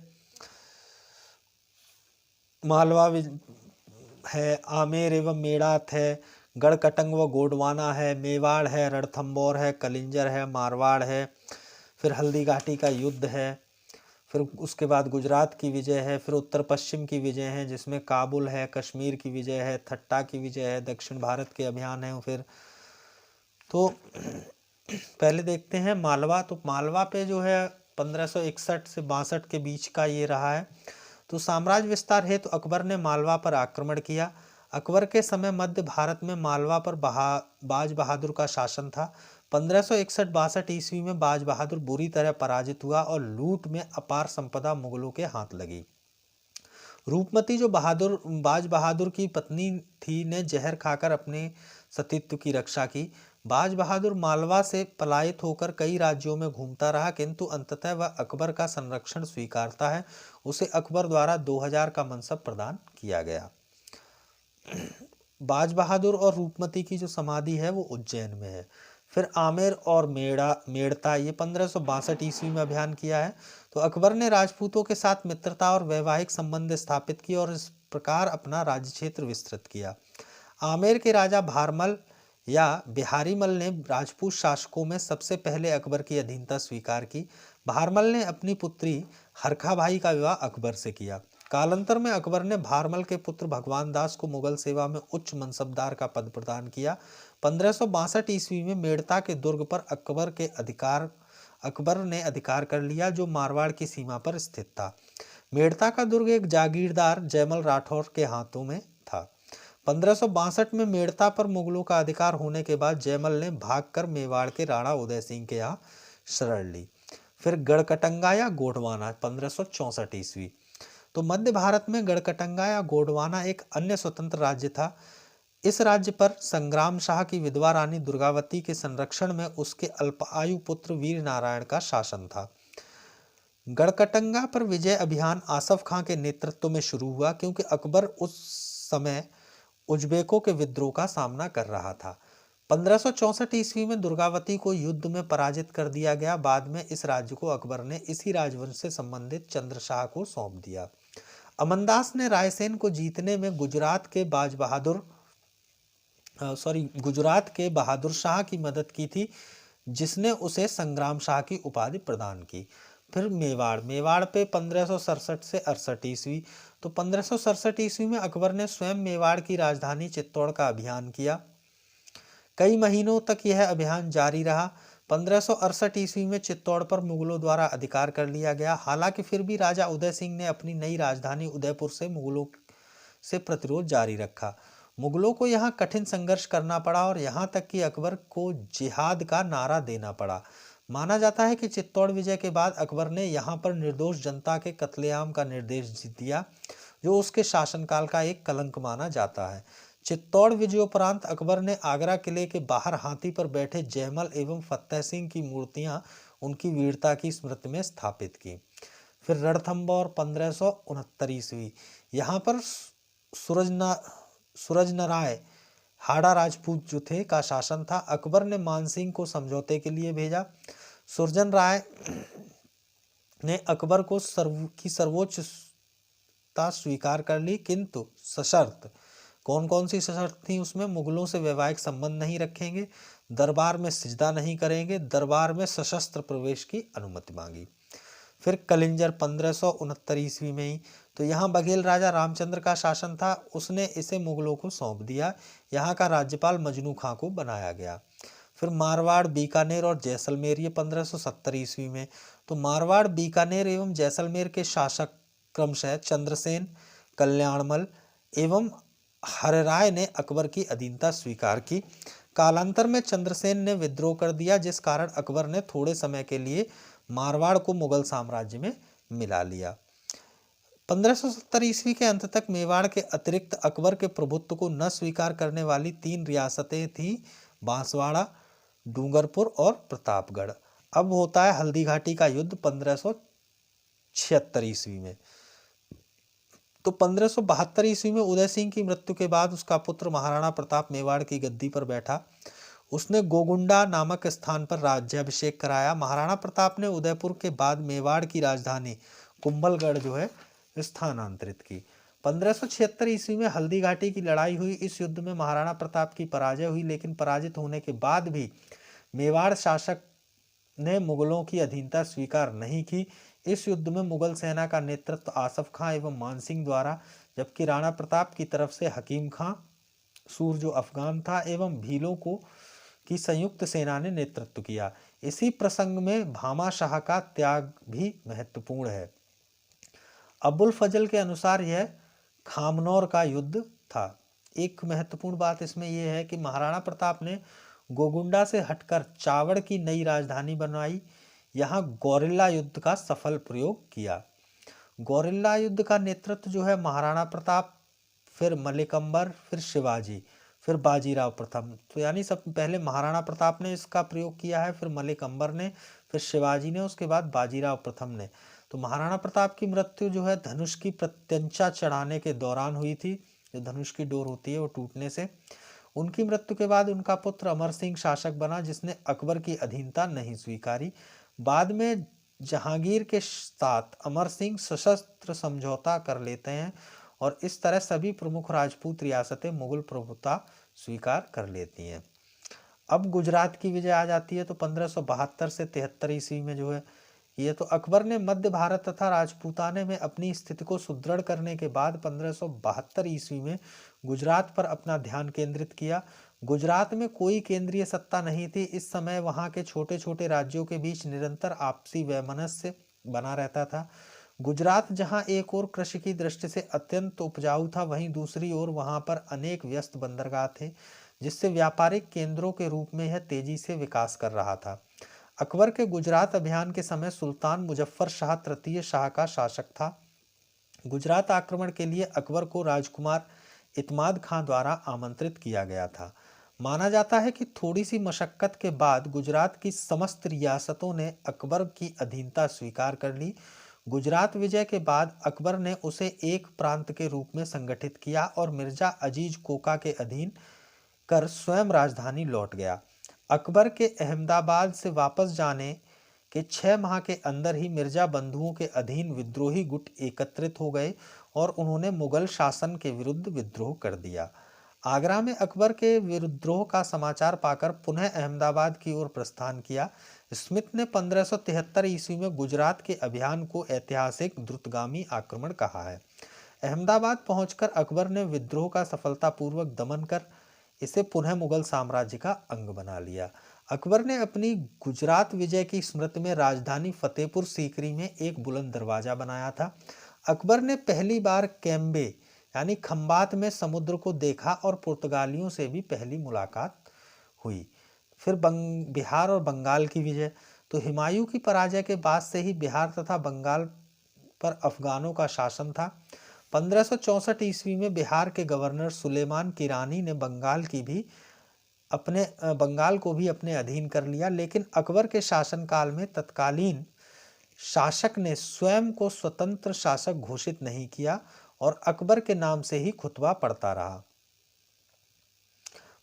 मालवा है, आमेर एवं मेड़ात है, गढ़कटंग व गोंडवाना है, मेवाड़ है, रणथंबोर है, कलिंजर है, मारवाड़ है, फिर हल्दी घाटी का युद्ध है, फिर उसके बाद गुजरात की विजय है, फिर उत्तर पश्चिम की विजय है जिसमें काबुल है, कश्मीर की विजय है, थट्टा की विजय है, दक्षिण भारत के अभियान है। फिर तो पहले देखते हैं मालवा। तो मालवा पे जो है 1561 से 62 के बीच का ये रहा है। तो साम्राज्य विस्तार हेतु अकबर ने मालवा पर आक्रमण किया। अकबर के समय मध्य भारत में मालवा पर बाज बहादुर का शासन था। 1561-62 ईस्वी में बाज बहादुर बुरी तरह पराजित हुआ और लूट में अपार संपदा मुगलों के हाथ लगी। रूपमती जो बाज बहादुर की पत्नी थी ने जहर खाकर अपने सतीत्व की रक्षा की। बाज बहादुर मालवा से पलायित होकर कई राज्यों में घूमता रहा, किंतु अंततः वह अकबर का संरक्षण स्वीकारता है। उसे अकबर द्वारा 2000 का मनसब प्रदान किया गया। बाज बहादुर और रूपमती की जो समाधि है वो उज्जैन में है। फिर आमेर और मेड़ता ये 1562 ईस्वी में अभियान किया है। तो अकबर ने राजपूतों के साथ मित्रता और वैवाहिक संबंध स्थापित किए और इस प्रकार अपना राज्य क्षेत्र विस्तृत किया। आमेर के राजा भारमल या बिहारी मल ने राजपूत शासकों में सबसे पहले अकबर की अधीनता स्वीकार की। भारमल ने अपनी पुत्री हरखा भाई का विवाह अकबर से किया। कालांतर में अकबर ने भारमल के पुत्र भगवान दास को मुगल सेवा में उच्च मनसबदार का पद प्रदान किया। 1562 ईस्वी में मेड़ता के दुर्ग पर अकबर ने अधिकार कर लिया, जो मारवाड़ की सीमा पर स्थित था। मेड़ता का दुर्ग एक जागीरदार जयमल राठौर के हाथों में था। 1562 में मेड़ता पर मुगलों का अधिकार होने के बाद जयमल ने भागकर मेवाड़ के राणा उदय सिंह के यहाँ शरण ली। फिर गढ़कटंगा या गोंडवाना 1564 ईस्वी। तो मध्य भारत में गढ़कटंगा या गोंडवाना एक अन्य स्वतंत्र राज्य था। इस राज्य पर संग्राम शाह की विधवा रानी दुर्गावती के संरक्षण में उसके अल्पायु पुत्र वीर नारायण का शासन था। गढ़कटंगा पर विजय अभियान आसफ खां के नेतृत्व में शुरू हुआ, क्योंकि अकबर उस समय उज्बेकों के विद्रोह का सामना कर रहा था। 1564 ईस्वी में दुर्गावती को युद्ध में पराजित कर दिया गया। बाद में इस राज्य को अकबर ने इसी राजवंश से संबंधित चंद्रशाह को सौंप दिया। अमनदास ने रायसेन को जीतने में गुजरात के बहादुर शाह की मदद की थी, जिसने उसे संग्राम शाह की उपाधि प्रदान की। फिर मेवाड़ पे 1567 से 68 ईस्वी। तो 1567 ईस्वी में अकबर ने स्वयं मेवाड़ की राजधानी चित्तौड़ का अभियान किया। कई महीनों तक यह अभियान जारी रहा। 1568 ईस्वी में चित्तौड़ पर मुगलों द्वारा अधिकार कर लिया गया। हालांकि फिर भी राजा उदय सिंह ने अपनी नई राजधानी उदयपुर से मुगलों से प्रतिरोध जारी रखा। मुगलों को यहाँ कठिन संघर्ष करना पड़ा और यहाँ तक कि अकबर को जिहाद का नारा देना पड़ा। माना जाता है कि चित्तौड़ विजय के बाद अकबर ने यहाँ पर निर्दोष जनता के कत्लेआम का निर्देश दिया, जो उसके शासनकाल का एक कलंक माना जाता है। चित्तौड़ विजयोपरांत अकबर ने आगरा किले के बाहर हाथी पर बैठे जयमल एवं फतेह सिंह की मूर्तियां उनकी वीरता की स्मृति में स्थापित की। फिर रणथंभौर 1569 ईस्वी। यहाँ पर सूरजनराय हाड़ा राजपूत जो थे का शासन था। अकबर ने मानसिंह को समझौते के लिए भेजा। सुरजन राय ने अकबर को सर्वोच्चता स्वीकार कर ली, किंतु सशर्त। कौन कौन सी शर्त थी उसमें? मुगलों से वैवाहिक संबंध नहीं रखेंगे, दरबार में सिजदा नहीं करेंगे, दरबार में सशस्त्र प्रवेश की अनुमति मांगी। फिर कलिंजर 1569 ईस्वी में ही। तो यहाँ बघेल राजा रामचंद्र का शासन था, उसने इसे मुगलों को सौंप दिया। यहाँ का राज्यपाल मजनू खां को बनाया गया। फिर मारवाड़, बीकानेर और जैसलमेर, ये 1570 ईस्वी में। तो मारवाड़, बीकानेर एवं जैसलमेर के शासक क्रमशः चंद्रसेन, कल्याणमल एवं हरराय ने अकबर की अधीनता स्वीकार की। कालांतर में चंद्रसेन ने विद्रोह कर दिया, जिस कारण अकबर ने थोड़े समय के लिए मारवाड़ को मुगल साम्राज्य में मिला लिया। 1570 ईस्वी के अंत तक मेवाड़ के अतिरिक्त अकबर के प्रभुत्व को न स्वीकार करने वाली 3 रियासतें थीं, बांसवाड़ा, डूंगरपुर और प्रतापगढ़। अब होता है हल्दी घाटी का युद्ध 1576 ईस्वी में। तो 1572 ईस्वी में उदय सिंह की मृत्यु के बाद उसका पुत्र महाराणा प्रताप मेवाड़ की गद्दी पर बैठा। उसने गोगुंडा नामक स्थान पर राज्याभिषेक कराया। महाराणा प्रताप ने उदयपुर के बाद मेवाड़ की राजधानी कुंभलगढ़ जो है स्थानांतरित की। 1576 ईस्वी में हल्दी घाटी की लड़ाई हुई। इस युद्ध में महाराणा प्रताप की पराजय हुई, लेकिन पराजित होने के बाद भी मेवाड़ शासक ने मुगलों की अधीनता स्वीकार नहीं की। इस युद्ध में मुगल सेना का नेतृत्व आसफ खां एवं मानसिंह द्वारा, जबकि राणा प्रताप की तरफ से हकीम खां सूर जो अफगान था एवं भीलों की संयुक्त सेना ने नेतृत्व किया। इसी प्रसंग में भामा शाह का त्याग भी महत्वपूर्ण है। अबुल फजल के अनुसार यह खामनौर का युद्ध था। एक महत्वपूर्ण बात इसमें यह है कि महाराणा प्रताप ने गोगुंडा से हटकर चावड़ की नई राजधानी बनाई। यहाँ गौरिल्ला युद्ध का सफल प्रयोग किया। गौरिल्ला युद्ध का नेतृत्व जो है महाराणा प्रताप, फिर मलिक अंबर, फिर शिवाजी, फिर बाजीराव प्रथम। तो यानी सब पहले महाराणा प्रताप ने इसका प्रयोग किया है, फिर मलिक अंबर ने, फिर शिवाजी ने, उसके बाद बाजीराव प्रथम ने। तो महाराणा प्रताप की मृत्यु जो है धनुष की प्रत्यंचा चढ़ाने के दौरान हुई थी। जो धनुष की डोर होती है वो टूटने से। उनकी मृत्यु के बाद उनका पुत्र अमर सिंह शासक बना, जिसने अकबर की अधीनता नहीं स्वीकारी। बाद में जहांगीर के साथ अमर सिंह सशस्त्र समझौता कर लेते हैं और इस तरह सभी प्रमुख राजपूत रियासतें मुगल प्रभुता स्वीकार कर लेती हैं। अब गुजरात की विजय आ जाती है। तो 1572 से 73 ईस्वी में जो है ये तो अकबर ने मध्य भारत तथा राजपूताने में अपनी स्थिति को सुदृढ़ करने के बाद 1572 ईस्वी में गुजरात पर अपना ध्यान केंद्रित किया। गुजरात में कोई केंद्रीय सत्ता नहीं थी। इस समय वहां के छोटे छोटे राज्यों के बीच निरंतर आपसी वैमनस्य बना रहता था। गुजरात जहां एक ओर कृषि की दृष्टि से अत्यंत उपजाऊ था, वहीं दूसरी ओर वहां पर अनेक व्यस्त बंदरगाह थे, जिससे व्यापारिक केंद्रों के रूप में यह तेजी से विकास कर रहा था। अकबर के गुजरात अभियान के समय सुल्तान मुजफ्फर शाह तृतीय शाह का शासक था। गुजरात आक्रमण के लिए अकबर को राजकुमार इत्माद खां द्वारा आमंत्रित किया गया था। माना जाता है कि थोड़ी सी मशक्कत के बाद गुजरात की समस्त रियासतों ने अकबर की अधीनता स्वीकार कर ली। गुजरात विजय के बाद अकबर ने उसे एक प्रांत के रूप में संगठित किया और मिर्जा अजीज कोका के अधीन कर स्वयं राजधानी लौट गया। अकबर के अहमदाबाद से वापस जाने के 6 माह के अंदर ही मिर्जा बंधुओं के अधीन विद्रोही गुट एकत्रित हो गए और उन्होंने मुगल शासन के विरुद्ध विद्रोह कर दिया। आगरा में अकबर के विद्रोह का समाचार पाकर पुनः अहमदाबाद की ओर प्रस्थान किया। स्मिथ ने 1573 ईस्वी में गुजरात के अभियान को ऐतिहासिक द्रुतगामी आक्रमण कहा है। अहमदाबाद पहुंचकर अकबर ने विद्रोह का सफलतापूर्वक दमन कर इसे पुनः मुगल साम्राज्य का अंग बना लिया। अकबर ने अपनी गुजरात विजय की स्मृति में राजधानी फतेहपुर सीकरी में एक बुलंद दरवाजा बनाया था। अकबर ने पहली बार कैम्बे यानी खंबात में समुद्र को देखा और पुर्तगालियों से भी पहली मुलाकात हुई। फिर बिहार और बंगाल की विजय। तो हुमायूं की पराजय के बाद से ही बिहार तथा बंगाल पर अफगानों का शासन था। 1564 ईस्वी में बिहार के गवर्नर सुलेमान किरानी ने बंगाल को भी अपने अधीन कर लिया, लेकिन अकबर के शासनकाल में तत्कालीन शासक ने स्वयं को स्वतंत्र शासक घोषित नहीं किया और अकबर के नाम से ही खुतबा पढ़ता रहा।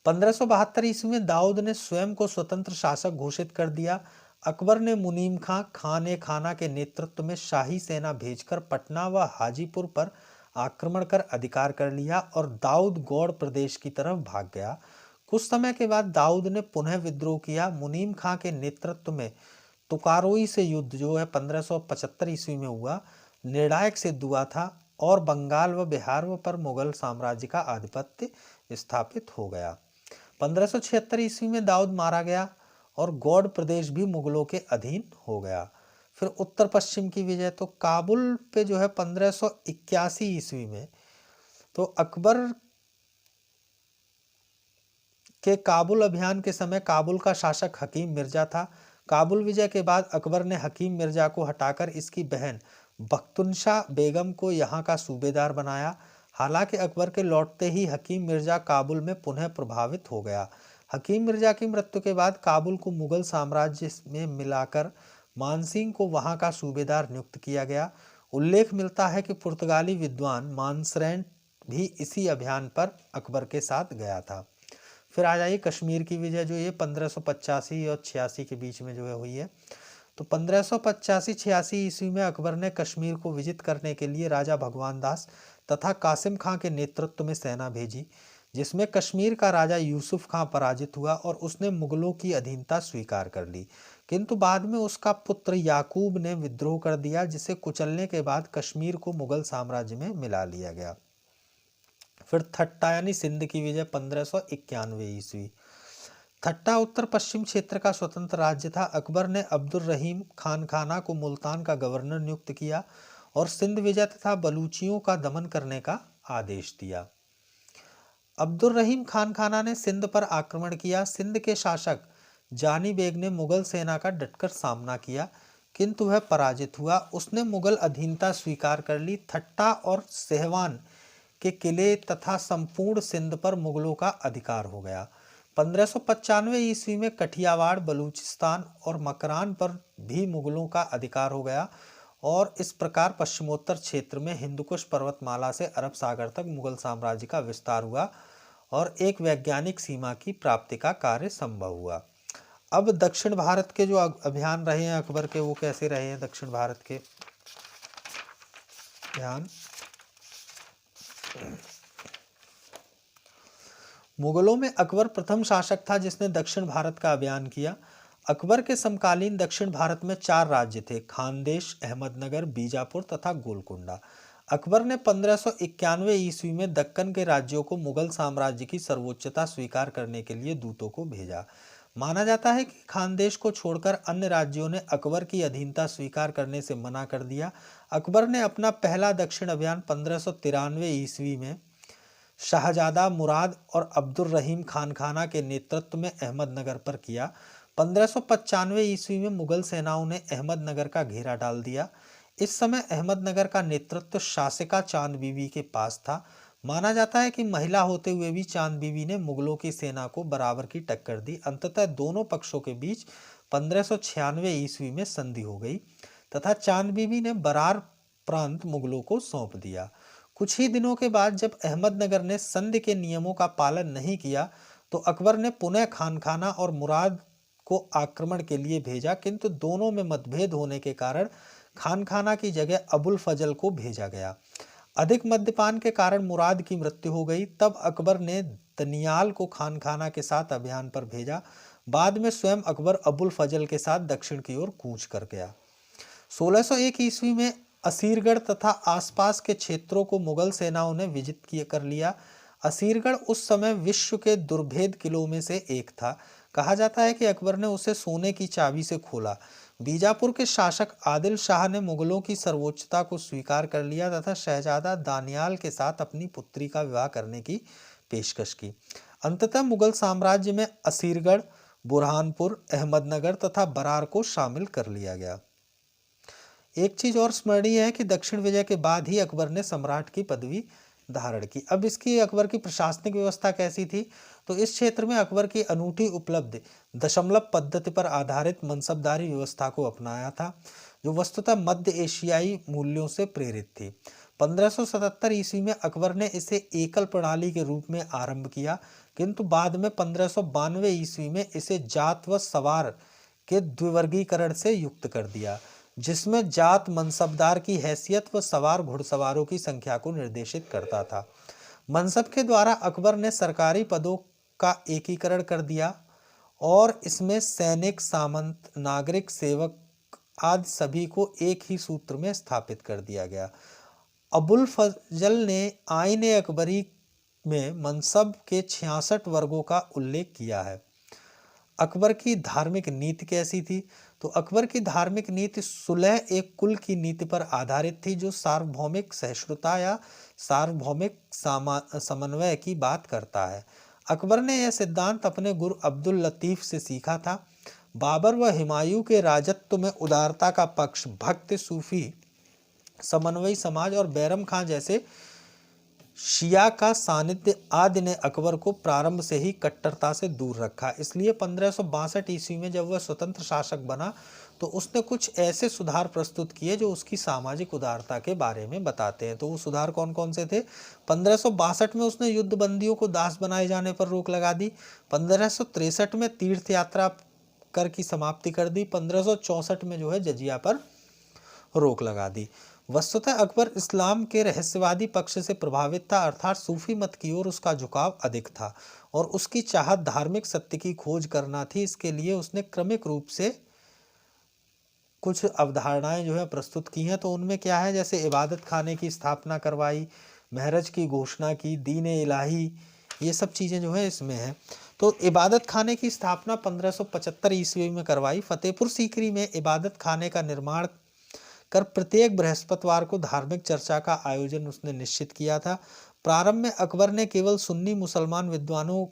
1572 ईस्वी में दाऊद ने स्वयं को स्वतंत्र शासक घोषित कर दिया। अकबर ने मुनीम खान ए खाना के नेतृत्व में शाही सेना भेजकर पटना व हाजीपुर पर आक्रमण कर अधिकार कर लिया और दाऊद गौड़ प्रदेश की तरफ भाग गया। कुछ समय के बाद दाऊद ने पुनः विद्रोह किया। मुनीम खां के नेतृत्व में तुकारोई से युद्ध जो है 1575 ईस्वी में हुआ, निर्णायक सिद्ध हुआ था और बंगाल व बिहार पर मुगल साम्राज्य का आधिपत्य स्थापित हो गया। 1576 ईस्वी में दाऊद मारा गया और गौड़ प्रदेश भी मुगलों के अधीन हो गया। फिर उत्तर पश्चिम की विजय। तो काबुल पे जो है 1581 ईस्वी में तो अकबर के काबुल अभियान के समय काबुल का शासक हकीम मिर्जा था। काबुल विजय के बाद अकबर ने हकीम मिर्जा को हटाकर इसकी बहन बख्तुनशाह बेगम को यहाँ का सूबेदार बनाया। हालांकि अकबर के लौटते ही हकीम मिर्जा काबुल में पुनः प्रभावित हो गया। हकीम मिर्जा की मृत्यु के बाद काबुल को मुगल साम्राज्य में मिलाकर मानसिंह को वहां का सूबेदार नियुक्त किया गया। उल्लेख मिलता है कि पुर्तगाली विद्वान मानसरेंट भी इसी अभियान पर अकबर के साथ गया था। फिर आ जाइए कश्मीर की विजय, जो ये 1585 और 86 के बीच में जो है हुई है। तो 1585-86 ईस्वी में अकबर ने कश्मीर को विजित करने के लिए राजा भगवान दास तथा कासिम खां के नेतृत्व में सेना भेजी, जिसमें कश्मीर का राजा यूसुफ खां पराजित हुआ और उसने मुगलों की अधीनता स्वीकार कर ली। किंतु बाद में उसका पुत्र याकूब ने विद्रोह कर दिया, जिसे कुचलने के बाद कश्मीर को मुगल साम्राज्य में मिला लिया गया। फिर थट्टा यानी सिंध की विजय 1591 ईस्वी। थट्टा उत्तर पश्चिम क्षेत्र का स्वतंत्र राज्य था। अकबर ने अब्दुल रहीम खान खाना को मुल्तान का गवर्नर नियुक्त किया और सिंध विजय तथा बलूचियों का दमन करने का आदेश दिया। अब्दुल रहीम खान खाना ने सिंध पर आक्रमण किया। सिंध के शासक जानी बेग ने मुगल सेना का डटकर सामना किया, किंतु वह पराजित हुआ। उसने मुगल अधीनता स्वीकार कर ली। थट्टा और सेहवान के किले तथा संपूर्ण सिंध पर मुगलों का अधिकार हो गया। 1595 ईस्वी में कठियावाड़, बलूचिस्तान और मकरान पर भी मुगलों का अधिकार हो गया और इस प्रकार पश्चिमोत्तर क्षेत्र में हिंदुकुश पर्वतमाला से अरब सागर तक मुगल साम्राज्य का विस्तार हुआ और एक वैज्ञानिक सीमा की प्राप्ति का कार्य संभव हुआ। अब दक्षिण भारत के जो अभियान रहे हैं अकबर के, वो कैसे रहे हैं दक्षिण भारत के अभियान। मुगलों में अकबर प्रथम शासक था जिसने दक्षिण भारत का अभियान किया। अकबर के समकालीन दक्षिण भारत में 4 राज्य थे: खानदेश, अहमदनगर, बीजापुर तथा गोलकुंडा। अकबर ने 1591 ईस्वी में दक्कन के राज्यों को मुगल साम्राज्य की सर्वोच्चता स्वीकार करने के लिए दूतों को भेजा। माना जाता है कि खानदेश को छोड़कर अन्य राज्यों ने अकबर की अधीनता स्वीकार करने से मना कर दिया। अकबर ने अपना पहला दक्षिण अभियान 1593 ईस्वी में शाहजादा मुराद और अब्दुल रहीम खान खाना के नेतृत्व में अहमदनगर पर किया। 1595 ईस्वी में मुगल सेनाओं ने अहमदनगर का घेरा डाल दिया। इस समय अहमदनगर का नेतृत्व शासिका चांद बीबी के पास था। माना जाता है कि महिला होते हुए भी चांद बीबी ने मुगलों की सेना को बराबर की टक्कर दी। अंततः दोनों पक्षों के बीच 1596 ईस्वी में संधि हो गई तथा चांद बीबी ने बरार प्रांत मुगलों को सौंप दिया। कुछ ही दिनों के बाद जब अहमदनगर ने संधि के नियमों का पालन नहीं किया तो अकबर ने पुनः खानखाना और मुराद को आक्रमण के लिए भेजा, किंतु दोनों में मतभेद होने के कारण खानखाना की जगह अबुल फजल को भेजा गया। अधिक मद्यपान के कारण मुराद की मृत्यु हो गई। तब अकबर ने दनियाल को खानखाना के साथ अभियान पर भेजा। बाद में स्वयं अकबर अबुल फजल के साथ दक्षिण की ओर कूच कर गया। 1601 ईस्वी में असीरगढ़ तथा आसपास के क्षेत्रों को मुगल सेनाओं ने विजित कर लिया। असीरगढ़ उस समय विश्व के दुर्भेद किलों में से एक था। कहा जाता है कि अकबर ने उसे सोने की चाबी से खोला। बीजापुर के शासक आदिल शाह ने मुगलों की सर्वोच्चता को स्वीकार कर लिया तथा शहजादा दानियाल के साथ अपनी पुत्री का विवाह करने की पेशकश की। अंततः मुगल साम्राज्य में असीरगढ़, बुरहानपुर, अहमदनगर तथा बरार को शामिल कर लिया गया। एक चीज और स्मरणीय है कि दक्षिण विजय के बाद ही अकबर ने सम्राट की पदवी धारण की। अब इसकी अकबर की प्रशासनिक व्यवस्था कैसी थी? तो इस क्षेत्र में अकबर की अनूठी उपलब्धि दशमलव पद्धति पर आधारित मनसबदारी व्यवस्था को अपनाया था, जो वस्तुतः मध्य एशियाई मूल्यों से प्रेरित थी। 1577 ईस्वी में अकबर ने इसे एकल प्रणाली के रूप में आरंभ किया, किंतु बाद में 1592 ईस्वी में इसे जात व सवार के द्विवर्गीकरण से युक्त कर दिया, जिसमें जात मनसबदार की हैसियत व सवार घुड़सवारों की संख्या को निर्देशित करता था। मनसब के द्वारा अकबर ने सरकारी पदों का एकीकरण कर दिया और इसमें सैनिक, सामंत, नागरिक, सेवक आदि सभी को एक ही सूत्र में स्थापित कर दिया गया। अबुल फजल ने आईन अकबरी में मनसब के 66 वर्गों का उल्लेख किया है। अकबर की धार्मिक नीति कैसी थी? तो अकबर की धार्मिक नीति सुलह एक कुल की नीति पर आधारित थी, जो सार्वभौमिक सहिष्णुता या सार्वभौमिक समन्वय की बात करता है। अकबर ने यह सिद्धांत अपने गुरु अब्दुल लतीफ से सीखा था। बाबर व हुमायूं के राजत्व में उदारता का पक्ष, भक्त, सूफी, समन्वयी समाज और बैरम खां जैसे शिया का सानिध्य आदि ने अकबर को प्रारंभ से ही कट्टरता से दूर रखा। इसलिए 1562 ईस्वी में जब वह स्वतंत्र शासक बना तो उसने कुछ ऐसे सुधार प्रस्तुत किए जो उसकी सामाजिक उदारता के बारे में बताते हैं। तो वो सुधार कौन कौन से थे? 1562 में उसने युद्ध बंदियों को दास बनाए जाने पर रोक लगा दी। 1563 में तीर्थ यात्रा कर की समाप्ति कर दी। 1564 में जो है जजिया पर रोक लगा दी। वस्तुतः अकबर इस्लाम के रहस्यवादी पक्ष से प्रभावित था, अर्थात सूफी मत की ओर उसका झुकाव अधिक था और उसकी चाहत धार्मिक सत्य की खोज करना थी। इसके लिए उसने क्रमिक रूप से कुछ अवधारणाएं जो है प्रस्तुत की हैं। तो उनमें क्या है? जैसे इबादत खाने की स्थापना करवाई, महरज की घोषणा की, दीन इलाही, ये सब चीज़ें जो है इसमें है। तो इबादत खाने की स्थापना 1575 ईस्वी में करवाई। फतेहपुर सीकरी में इबादत खाने का निर्माण कर प्रत्येक बृहस्पतिवार को धार्मिक चर्चा का आयोजन उसने निश्चित किया था। प्रारंभ में अकबर ने केवल सुन्नी मुसलमान विद्वानों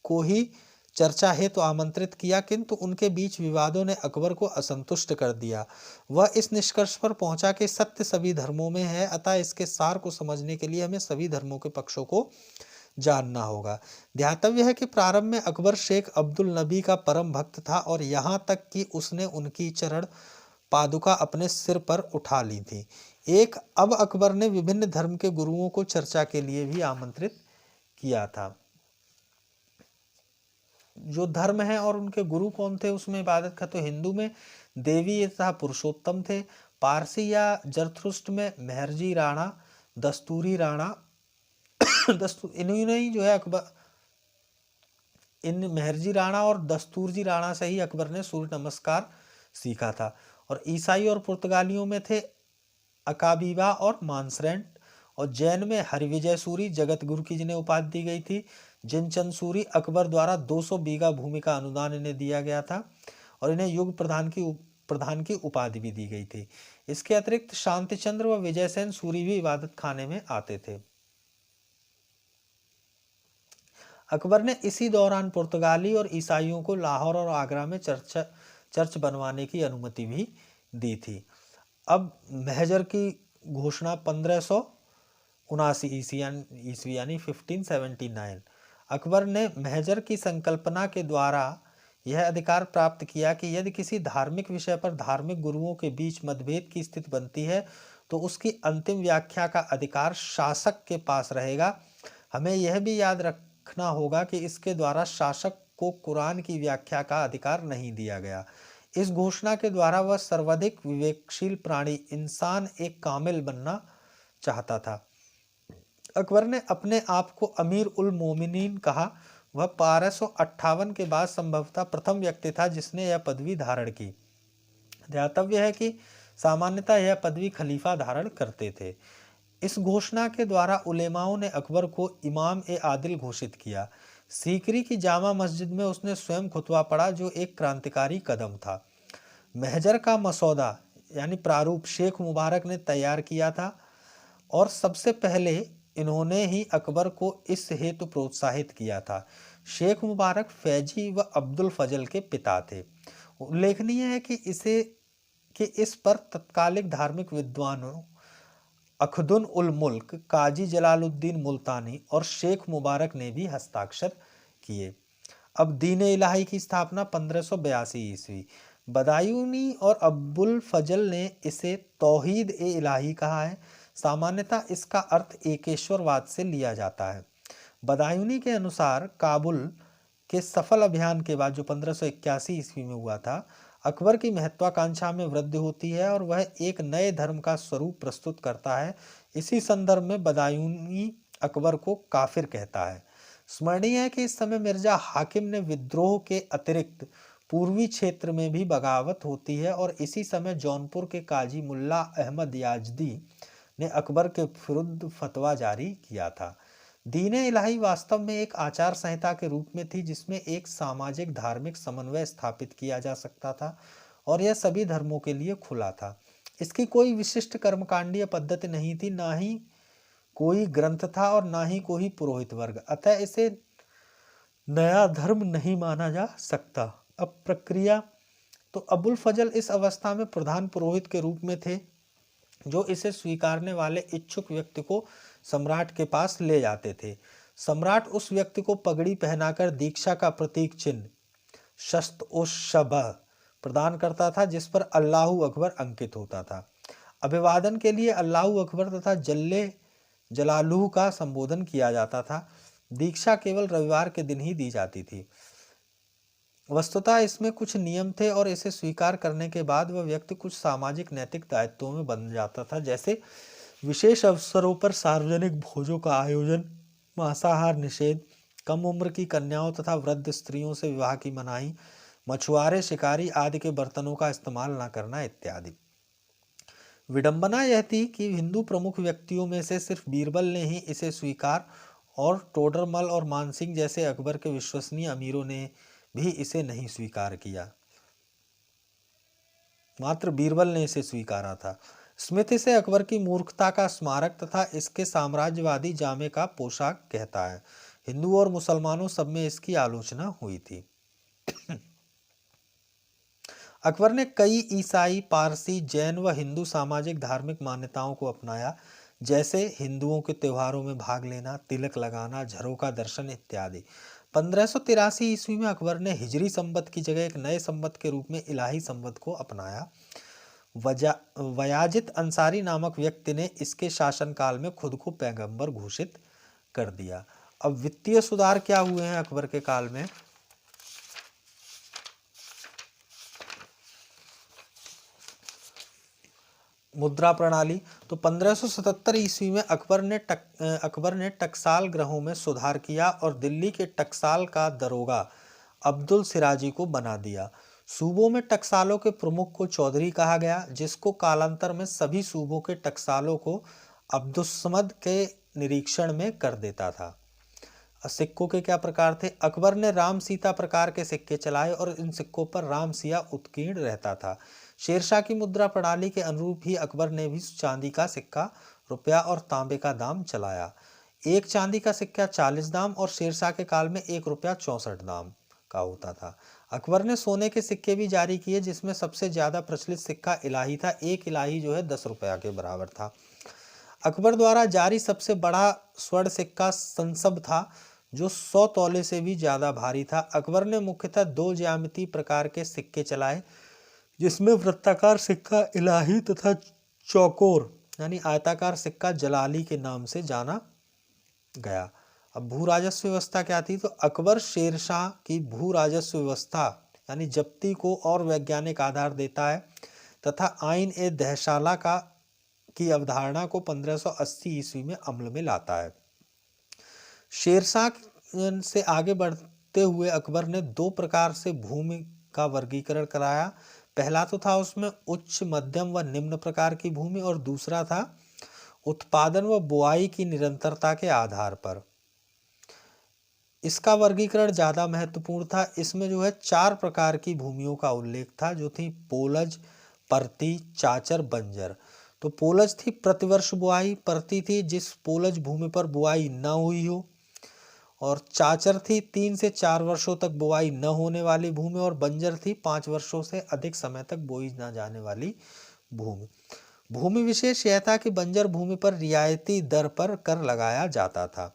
को ही चर्चा हेतु आमंत्रित किया, किंतु उनके बीच विवादों ने अकबर को असंतुष्ट कर दिया। वह इस निष्कर्ष पर पहुंचा कि सत्य सभी धर्मों में है, अतः इसके सार को समझने के लिए हमें सभी धर्मों के पक्षों को जानना होगा। ध्यातव्य है कि प्रारंभ में अकबर शेख अब्दुल नबी का परम भक्त था और यहाँ तक कि उसने उनकी चरण पादुका अपने सिर पर उठा ली थी। अब अकबर ने विभिन्न धर्म के गुरुओं को चर्चा के लिए भी आमंत्रित किया था। जो धर्म है और उनके गुरु कौन थे उसमें इबादत का, तो हिंदू में देवी तथा पुरुषोत्तम थे। पारसी या जरथुस्ट्र में मेहरजी राणा, दस्तूरी राणा इन्होंने ही जो है अकबर, इन मेहरजी राणा और दस्तूरजी राणा से ही अकबर ने सूर्य नमस्कार सीखा था। और ईसाई और पुर्तगालियों में थे अकाबीबा और मानसरेंट। और जैन में हरिविजय सूरी जगत गुरु की जिन्हें उपाधि दी गई थी। जिनचंद सूरी अकबर द्वारा 200 बीघा भूमि का अनुदान इन्हें दिया गया था और इन्हें युग प्रधान की उपाधि भी दी गई थी। इसके अतिरिक्त शांतिचंद्र व विजयसेन सूरी भी इबादत खाने में आते थे। अकबर ने इसी दौरान पुर्तगाली और ईसाइयों को लाहौर और आगरा में चर्च बनवाने की अनुमति भी दी थी। अब महजर की घोषणा 1579 ईस्वी यानी 1579। अकबर ने महजर की संकल्पना के द्वारा यह अधिकार प्राप्त किया कि यदि किसी धार्मिक विषय पर धार्मिक गुरुओं के बीच मतभेद की स्थिति बनती है तो उसकी अंतिम व्याख्या का अधिकार शासक के पास रहेगा। हमें यह भी याद रखना होगा कि इसके द्वारा शासक को कुरान की व्याख्या का अधिकार नहीं दिया गया। इस घोषणा के द्वारा वह सर्वाधिक विवेकशील प्राणी इंसान एक कामिल बनना चाहता था। अकबर ने अपने आप को अमीर उल मोमिनीन कहा। वह 1258 के बाद संभवतः प्रथम व्यक्ति था जिसने यह पदवी धारण की। ध्यातव्य है कि सामान्यतः यह पदवी खलीफा धारण करते थे। इस घोषणा के द्वारा उलेमाओं ने अकबर को इमाम ए आदिल घोषित किया। सीकरी की जामा मस्जिद में उसने स्वयं खुतबा पढ़ा, जो एक क्रांतिकारी कदम था। महजर का मसौदा यानी प्रारूप शेख मुबारक ने तैयार किया था और सबसे पहले इन्होंने ही अकबर को इस हेतु प्रोत्साहित किया था। शेख मुबारक फैजी व अब्दुल फजल के पिता थे। उल्लेखनीय है कि इस पर तत्कालिक धार्मिक विद्वानों अखदुन उल मुल्क, काजी जलालुद्दीन मुल्तानी और शेख मुबारक ने भी हस्ताक्षर किए। अब दीन इलाही की स्थापना 1582 ईस्वी। बदायूनी और अब्दुल फजल ने इसे तौहीद ए इलाही कहा है। सामान्यतः इसका अर्थ एकेश्वरवाद से लिया जाता है। बदायूनी के अनुसार काबुल के सफल अभियान के बाद, जो 1581 ईस्वी में हुआ था, अकबर की महत्वाकांक्षा में वृद्धि होती है और वह एक नए धर्म का स्वरूप प्रस्तुत करता है। इसी संदर्भ में बदायूनी अकबर को काफिर कहता है। स्मरणीय है कि इस समय मिर्जा हाकिम ने विद्रोह के अतिरिक्त पूर्वी क्षेत्र में भी बगावत होती है और इसी समय जौनपुर के काजी मुल्ला अहमद याजदी ने अकबर के विरुद्ध फतवा जारी किया था। दीन इलाही वास्तव में एक आचार संहिता के रूप में थी, जिसमें एक सामाजिक धार्मिक समन्वय स्थापित किया जा सकता था और यह सभी धर्मों के लिए खुला था। इसकी कोई विशिष्ट कर्मकांडीय पद्धति नहीं थी, ना ही कोई ग्रंथ था और ना ही कोई पुरोहित वर्ग, अतः इसे नया धर्म नहीं माना जा सकता। अब प्रक्रिया, तो अबुल फजल इस अवस्था में प्रधान पुरोहित के रूप में थे, जो इसे स्वीकारने वाले इच्छुक व्यक्ति को सम्राट के पास ले जाते थे। सम्राट उस व्यक्ति को पगड़ी पहनाकर दीक्षा का प्रतीक चिन्ह शस्त्र-ओ-शबह प्रदान करता था, जिस पर अल्लाहू अकबर अंकित होता था। अभिवादन के लिए अल्लाहू अकबर तथा जल्ले जलालुहू का संबोधन किया जाता था। दीक्षा केवल रविवार के दिन ही दी जाती थी। वस्तुतः इसमें कुछ नियम थे और इसे स्वीकार करने के बाद वह व्यक्ति कुछ सामाजिक नैतिक दायित्वों में बन जाता था, जैसे विशेष अवसरों पर सार्वजनिक भोजों का आयोजन, मांसाहार निषेध, कम उम्र की कन्याओं तथा वृद्ध स्त्रियों से विवाह की मनाही, मछुआरे शिकारी आदि के बर्तनों का इस्तेमाल न करना इत्यादि। विडंबना यह थी कि हिंदू प्रमुख व्यक्तियों में से सिर्फ बीरबल ने ही इसे स्वीकार और टोडरमल और मानसिंह जैसे अकबर के विश्वसनीय अमीरों ने भी इसे नहीं स्वीकार किया। मात्र बीरबल ने इसे स्वीकारा था। स्मिथ इसे अकबर की मूर्खता का स्मारक तथा इसके साम्राज्यवादी जामे का पोशाक कहता है। हिंदू और मुसलमानों सब में इसकी आलोचना हुई थी। अकबर ने कई ईसाई, पारसी, जैन व हिंदू सामाजिक धार्मिक मान्यताओं को अपनाया, जैसे हिंदुओं के त्योहारों में भाग लेना, तिलक लगाना, झरोका दर्शन इत्यादि। 1583 ईस्वी में अकबर ने हिजरी संवत की जगह एक नए संवत के रूप में इलाही संवत को अपनाया। वयाजित अंसारी नामक व्यक्ति ने इसके शासनकाल में खुद को पैगंबर घोषित कर दिया। अब वित्तीय सुधार क्या हुए हैं अकबर के काल में? मुद्रा प्रणाली, तो 1577 ईस्वी में अकबर ने टकसाल ग्रहों में सुधार किया और दिल्ली के टकसाल का दरोगा अब्दुल सिराजी को बना दिया। सूबों में टकसालों के प्रमुख को चौधरी कहा गया, जिसको कालांतर में सभी सूबों के टकसालों को अब्दुस्समद के निरीक्षण में कर देता था। सिक्कों के क्या प्रकार थे? अकबर ने राम सीता प्रकार के सिक्के चलाए और इन सिक्कों पर राम सिया उत्कीर्ण रहता था। शेरशाह की मुद्रा प्रणाली के अनुरूप ही अकबर ने भी चांदी का सिक्का, रुपया और तांबे का दाम चलाया। एक चांदी का सिक्का 40 दाम और शेरशाह के काल में 1 रुपया 64 दाम का होता था। अकबर ने सोने के सिक्के भी जारी किए, जिसमें सबसे ज्यादा प्रचलित सिक्का इलाही था। एक इलाही जो है 10 रुपया के बराबर था। अकबर द्वारा जारी सबसे बड़ा स्वर्ण सिक्का संसब था, जो 100 तौले से भी ज्यादा भारी था। अकबर ने मुख्यतः 2 ज्यामितीय प्रकार के सिक्के चलाए, जिसमें वृत्ताकार सिक्का इलाही तथा चौकोर यानी आयताकार सिक्का जलाली के नाम से जाना गया। अब भू राजस्व व्यवस्था क्या थी, तो अकबर शेरशाह की भू राजस्व व्यवस्था यानी जब्ती को और वैज्ञानिक आधार देता है तथा आइन ए दहशाला का की अवधारणा को 1580 ईस्वी में अमल में लाता है। शेरशाह से आगे बढ़ते हुए अकबर ने दो प्रकार से भूमि का वर्गीकरण कराया। पहला तो था उसमें उच्च, मध्यम व निम्न प्रकार की भूमि, और दूसरा था उत्पादन व बुआई की निरंतरता के आधार पर। इसका वर्गीकरण ज्यादा महत्वपूर्ण था। इसमें जो है 4 प्रकार की भूमियों का उल्लेख था, जो थी पोलज, परती, चाचर, बंजर। तो पोलज थी प्रतिवर्ष बुआई, परती थी जिस पोलज भूमि पर बुआई न हुई हो, और चाचर थी 3 से 4 वर्षों तक बुआई न होने वाली भूमि, और बंजर थी 5 वर्षों से अधिक समय तक बोई न जाने वाली भूमि। भूमि विशेष यह था कि बंजर भूमि पर रियायती दर पर कर लगाया जाता था।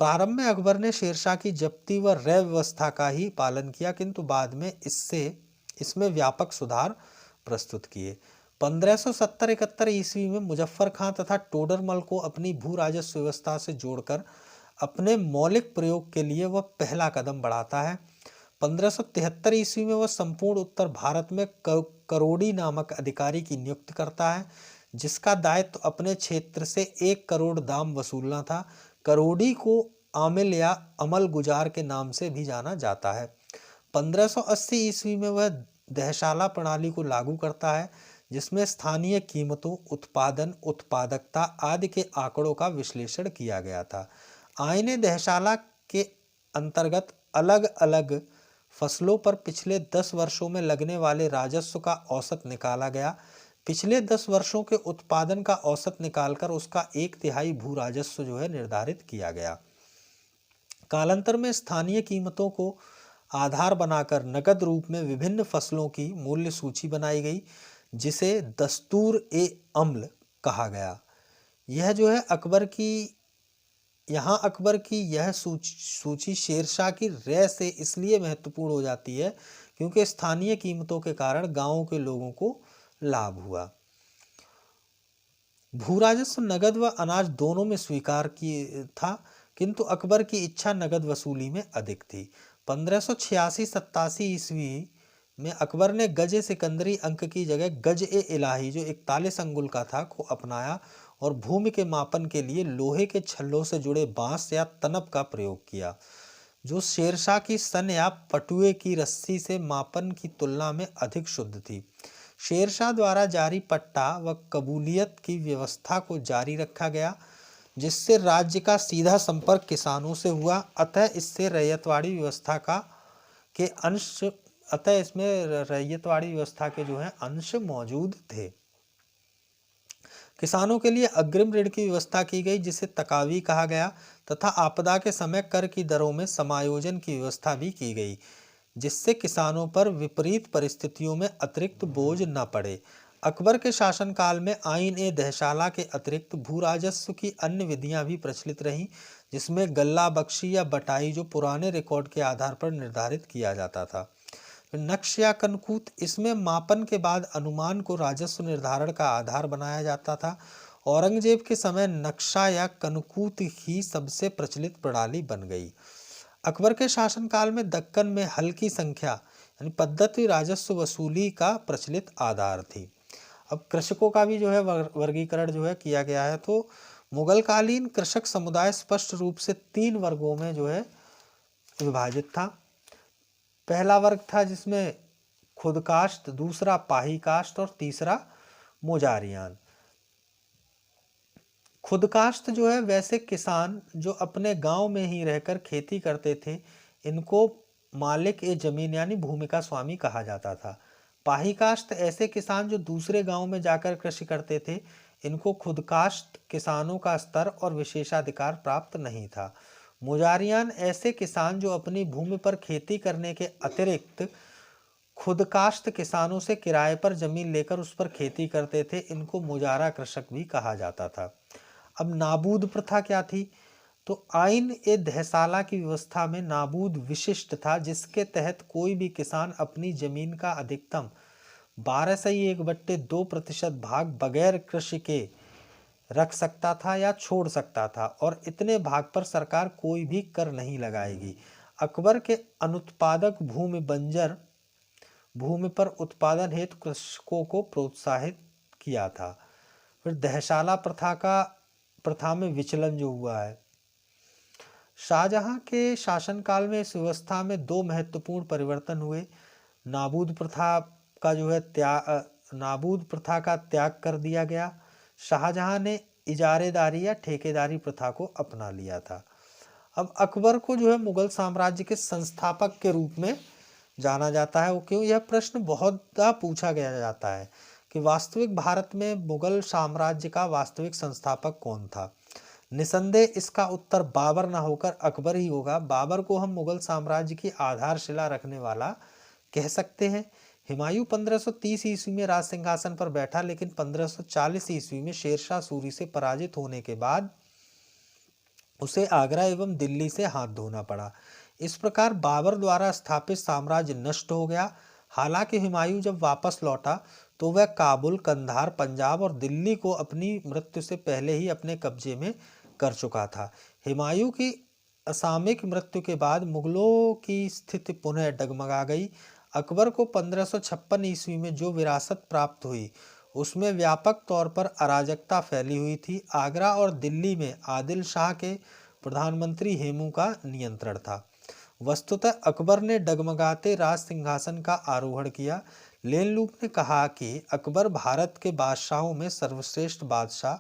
प्रारंभ में अकबर ने शेरशाह की जब्ती व रय व्यवस्था का ही पालन किया, किंतु बाद में इसमें व्यापक सुधार प्रस्तुत किए। 1570-71 ईस्वी में मुजफ्फर खां तथा टोडरमल को अपनी भू राजस्व व्यवस्था से जोड़कर अपने मौलिक प्रयोग के लिए वह पहला कदम बढ़ाता है। 1573 ईस्वी में वह संपूर्ण उत्तर भारत में करोड़ी नामक अधिकारी की नियुक्ति करता है, जिसका दायित्व अपने क्षेत्र से 1 करोड़ दाम वसूलना था। करोड़ी को आमिल या अमल गुजार के नाम से भी जाना जाता है। 1580 ईस्वी में वह दहशाला प्रणाली को लागू करता है, जिसमें स्थानीय कीमतों, उत्पादन, उत्पादकता आदि के आंकड़ों का विश्लेषण किया गया था। आईने दहशाला के अंतर्गत अलग अलग फसलों पर पिछले 10 वर्षों में लगने वाले राजस्व का औसत निकाला गया। पिछले 10 वर्षों के उत्पादन का औसत निकालकर उसका 1/3 भू राजस्व जो है निर्धारित किया गया। कालांतर में स्थानीय कीमतों को आधार बनाकर नकद रूप में विभिन्न फसलों की मूल्य सूची बनाई गई, जिसे दस्तूर ए अम्ल कहा गया। यह जो है अकबर की यह सूची शेरशाह की रय से इसलिए महत्वपूर्ण हो जाती है क्योंकि स्थानीय कीमतों के कारण गांवों के लोगों को लाभ हुआ। भू राजस्व नगद व अनाज दोनों में स्वीकार था, किंतु अकबर की इच्छा नगद वसूली में अधिक थी। 1586-87 ईस्वी में अकबर ने गज ए सिकंदरी अंक की जगह गज ए इलाही जो 41 अंगुल का था को अपनाया और भूमि के मापन के लिए लोहे के छल्लों से जुड़े बांस या तनप का प्रयोग किया, जो शेरशाह की सन या पटुए की रस्सी से मापन की तुलना में अधिक शुद्ध थी। शेरशाह द्वारा जारी पट्टा व कबूलियत की व्यवस्था को जारी रखा गया, जिससे राज्य का सीधा संपर्क किसानों से हुआ। अतः इसमें रैयतवाड़ी व्यवस्था के जो है अंश मौजूद थे। किसानों के लिए अग्रिम ऋण की व्यवस्था की गई, जिसे तकावी कहा गया, तथा आपदा के समय कर की दरों में समायोजन की व्यवस्था भी की गई, जिससे किसानों पर विपरीत परिस्थितियों में अतिरिक्त बोझ न पड़े। अकबर के शासनकाल में आईन ए दहशाला के अतिरिक्त भू राजस्व की अन्य विधियां भी प्रचलित रहीं, जिसमें गल्ला बख्शी या बटाई जो पुराने रिकॉर्ड के आधार पर निर्धारित किया जाता था। नक्श या कनकूत, इसमें मापन के बाद अनुमान को राजस्व निर्धारण का आधार बनाया जाता था। औरंगजेब के समय नक्शा या कनकूत ही सबसे प्रचलित प्रणाली बन गई। अकबर के शासनकाल में दक्कन में हल्की संख्या यानी पद्धति राजस्व वसूली का प्रचलित आधार थी। अब कृषकों का भी जो है वर्गीकरण जो है किया गया है। तो मुगल कालीन कृषक समुदाय स्पष्ट रूप से 3 वर्गों में जो है विभाजित था। पहला वर्ग था जिसमें खुद काश्त, दूसरा पाही काश्त और तीसरा मोजारियान। खुद काश्त जो है वैसे किसान जो अपने गांव में ही रहकर खेती करते थे, इनको मालिक ए जमीन यानी भूमि का स्वामी कहा जाता था। पाही काश्त ऐसे किसान जो दूसरे गांव में जाकर कृषि करते थे, इनको खुद काश्त किसानों का स्तर और विशेषाधिकार प्राप्त नहीं था। मुजारियान ऐसे किसान जो अपनी भूमि पर खेती करने के अतिरिक्त खुद काश्त किसानों से किराए पर जमीन लेकर उस पर खेती करते थे, इनको मुजारा कृषक भी कहा जाता था। अब नाबूद प्रथा क्या थी? तो आइन ए दहसाला की व्यवस्था में नाबूद विशिष्ट था, जिसके तहत कोई भी किसान अपनी जमीन का अधिकतम 12 से 1/2% भाग बगैर कृषि के रख सकता था या छोड़ सकता था और इतने भाग पर सरकार कोई भी कर नहीं लगाएगी। अकबर के अनुत्पादक भूमि बंजर भूमि पर उत्पादन हेतु कृषकों को प्रोत्साहित किया था। फिर दहशाला प्रथा में विचलन जो हुआ है, शाहजहां के शासनकाल में इस व्यवस्था में दो महत्वपूर्ण परिवर्तन हुए। नाबूद प्रथा नाबूद प्रथा का त्याग कर दिया गया। शाहजहां ने इजारेदारी या ठेकेदारी प्रथा को अपना लिया था। अब अकबर को मुगल साम्राज्य के संस्थापक के रूप में जाना जाता है। वो क्यों, यह प्रश्न बहुत पूछा गया जाता है कि वास्तविक भारत में मुगल साम्राज्य का वास्तविक संस्थापक कौन था। निसंदेह इसका उत्तर बाबर ना होकर अकबर ही होगा। बाबर को हम मुगल साम्राज्य की आधारशिला रखने वाला कह सकते हैं। हुमायूं 1530 ईस्वी में राज सिंहासन पर बैठा, लेकिन 1540 ईस्वी में शेरशाह सूरी से पराजित होने के बाद उसे आगरा एवं दिल्ली से हाथ धोना पड़ा। इस प्रकार बाबर द्वारा स्थापित साम्राज्य नष्ट हो गया। हालांकि हुमायूं जब वापस लौटा तो वह काबुल, कंधार, पंजाब और दिल्ली को अपनी मृत्यु से पहले ही अपने कब्जे में कर चुका था। हुमायूं की असामयिक मृत्यु के बाद मुगलों की स्थिति पुनः डगमगा गई। अकबर को 1556 ईस्वी में जो विरासत प्राप्त हुई उसमें व्यापक तौर पर अराजकता फैली हुई थी। आगरा और दिल्ली में आदिल शाह के प्रधानमंत्री हेमू का नियंत्रण था। वस्तुतः अकबर ने डगमगाते राज सिंहासन का आरोहण किया। लेनलूप ने कहा कि अकबर भारत के बादशाहों में सर्वश्रेष्ठ बादशाह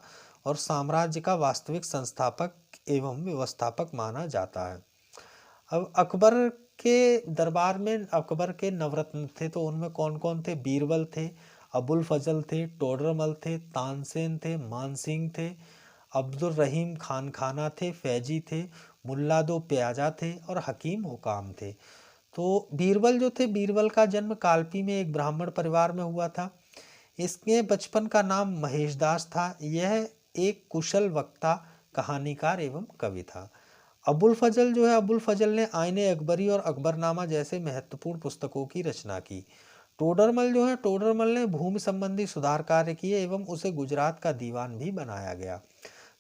और साम्राज्य का वास्तविक संस्थापक एवं व्यवस्थापक माना जाता है। अब अकबर के दरबार में अकबर के नवरत्न थे, तो उनमें कौन कौन थे? बीरबल थे, अबुल फजल थे, टोडरमल थे, तानसेन थे, मानसिंह थे, अब्दुल रहीम खान खाना थे, फैजी थे, मुल्ला दो प्याजा थे और हकीम हुकाम थे। तो बीरबल जो थे, बीरबल का जन्म कालपी में एक ब्राह्मण परिवार में हुआ था। इसके बचपन का नाम महेशदास था। यह एक कुशल वक्ता, कहानीकार एवं कवि था। अबुल फजल ने आईने अकबरी और अकबरनामा जैसे महत्वपूर्ण पुस्तकों की रचना की। टोडरमल ने भूमि संबंधी सुधार कार्य किए एवं उसे गुजरात का दीवान भी बनाया गया।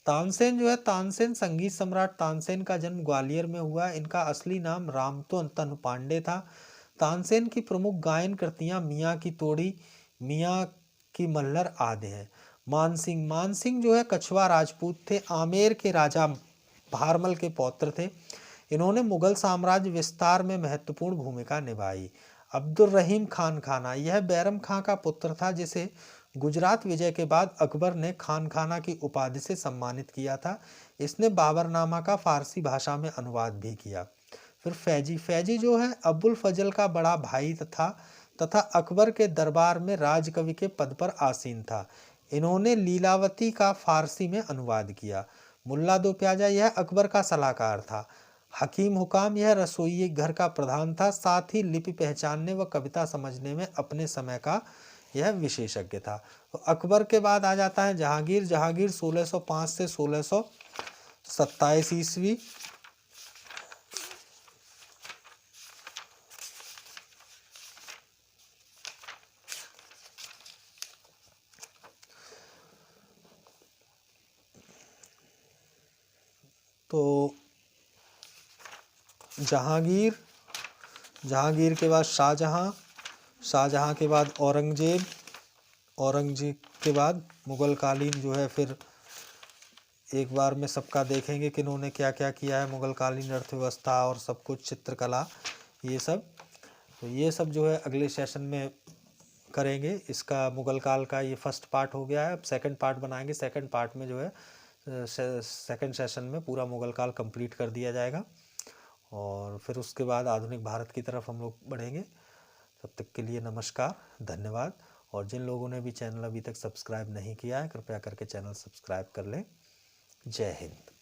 तानसेन संगीत सम्राट तानसेन का जन्म ग्वालियर में हुआ। इनका असली नाम रामतन पांडे था। तानसेन की प्रमुख गायन कृतियां मियाँ की तोड़ी, मियाँ की मल्हर आदि हैं। मानसिंह कछवा राजपूत थे। आमेर के राजा भारमल के पौत्र थे। इन्होंने मुगल साम्राज्य विस्तार में महत्वपूर्ण भूमिका निभाई। अब्दुल रहीम खान खाना, यह बैरम खां का पुत्र था, जिसे गुजरात विजय के बाद अकबर ने खान खाना की उपाधि से सम्मानित किया था। इसने बाबरनामा का फारसी भाषा में अनुवाद भी किया। फिर फैजी अबुल फजल का बड़ा भाई तथा अकबर के दरबार में राजकवि के पद पर आसीन था। इन्होंने लीलावती का फारसी में अनुवाद किया। मुल्ला दो प्याजा, यह अकबर का सलाहकार था। हकीम हुकाम, यह रसोई घर का प्रधान था। साथ ही लिपि पहचानने व कविता समझने में अपने समय का यह विशेषज्ञ था। तो अकबर के बाद आ जाता है जहांगीर। 1605 से 1627 ईस्वी। तो जहांगीर के बाद शाहजहां के बाद औरंगजेब के बाद मुगल कालीन फिर एक बार में सबका देखेंगे कि इन्होंने क्या क्या किया है। मुगल कालीन अर्थव्यवस्था और सब कुछ, चित्रकला, ये सब। तो ये सब अगले सेशन में करेंगे। इसका मुगल काल का ये फर्स्ट पार्ट हो गया है। अब सेकंड पार्ट बनाएंगे। सेकंड पार्ट में सेकंड सेशन में पूरा मुगल काल कंप्लीट कर दिया जाएगा और फिर उसके बाद आधुनिक भारत की तरफ हम लोग बढ़ेंगे। तब तक के लिए नमस्कार, धन्यवाद। और जिन लोगों ने भी चैनल अभी तक सब्सक्राइब नहीं किया है, कृपया करके चैनल सब्सक्राइब कर लें। जय हिंद।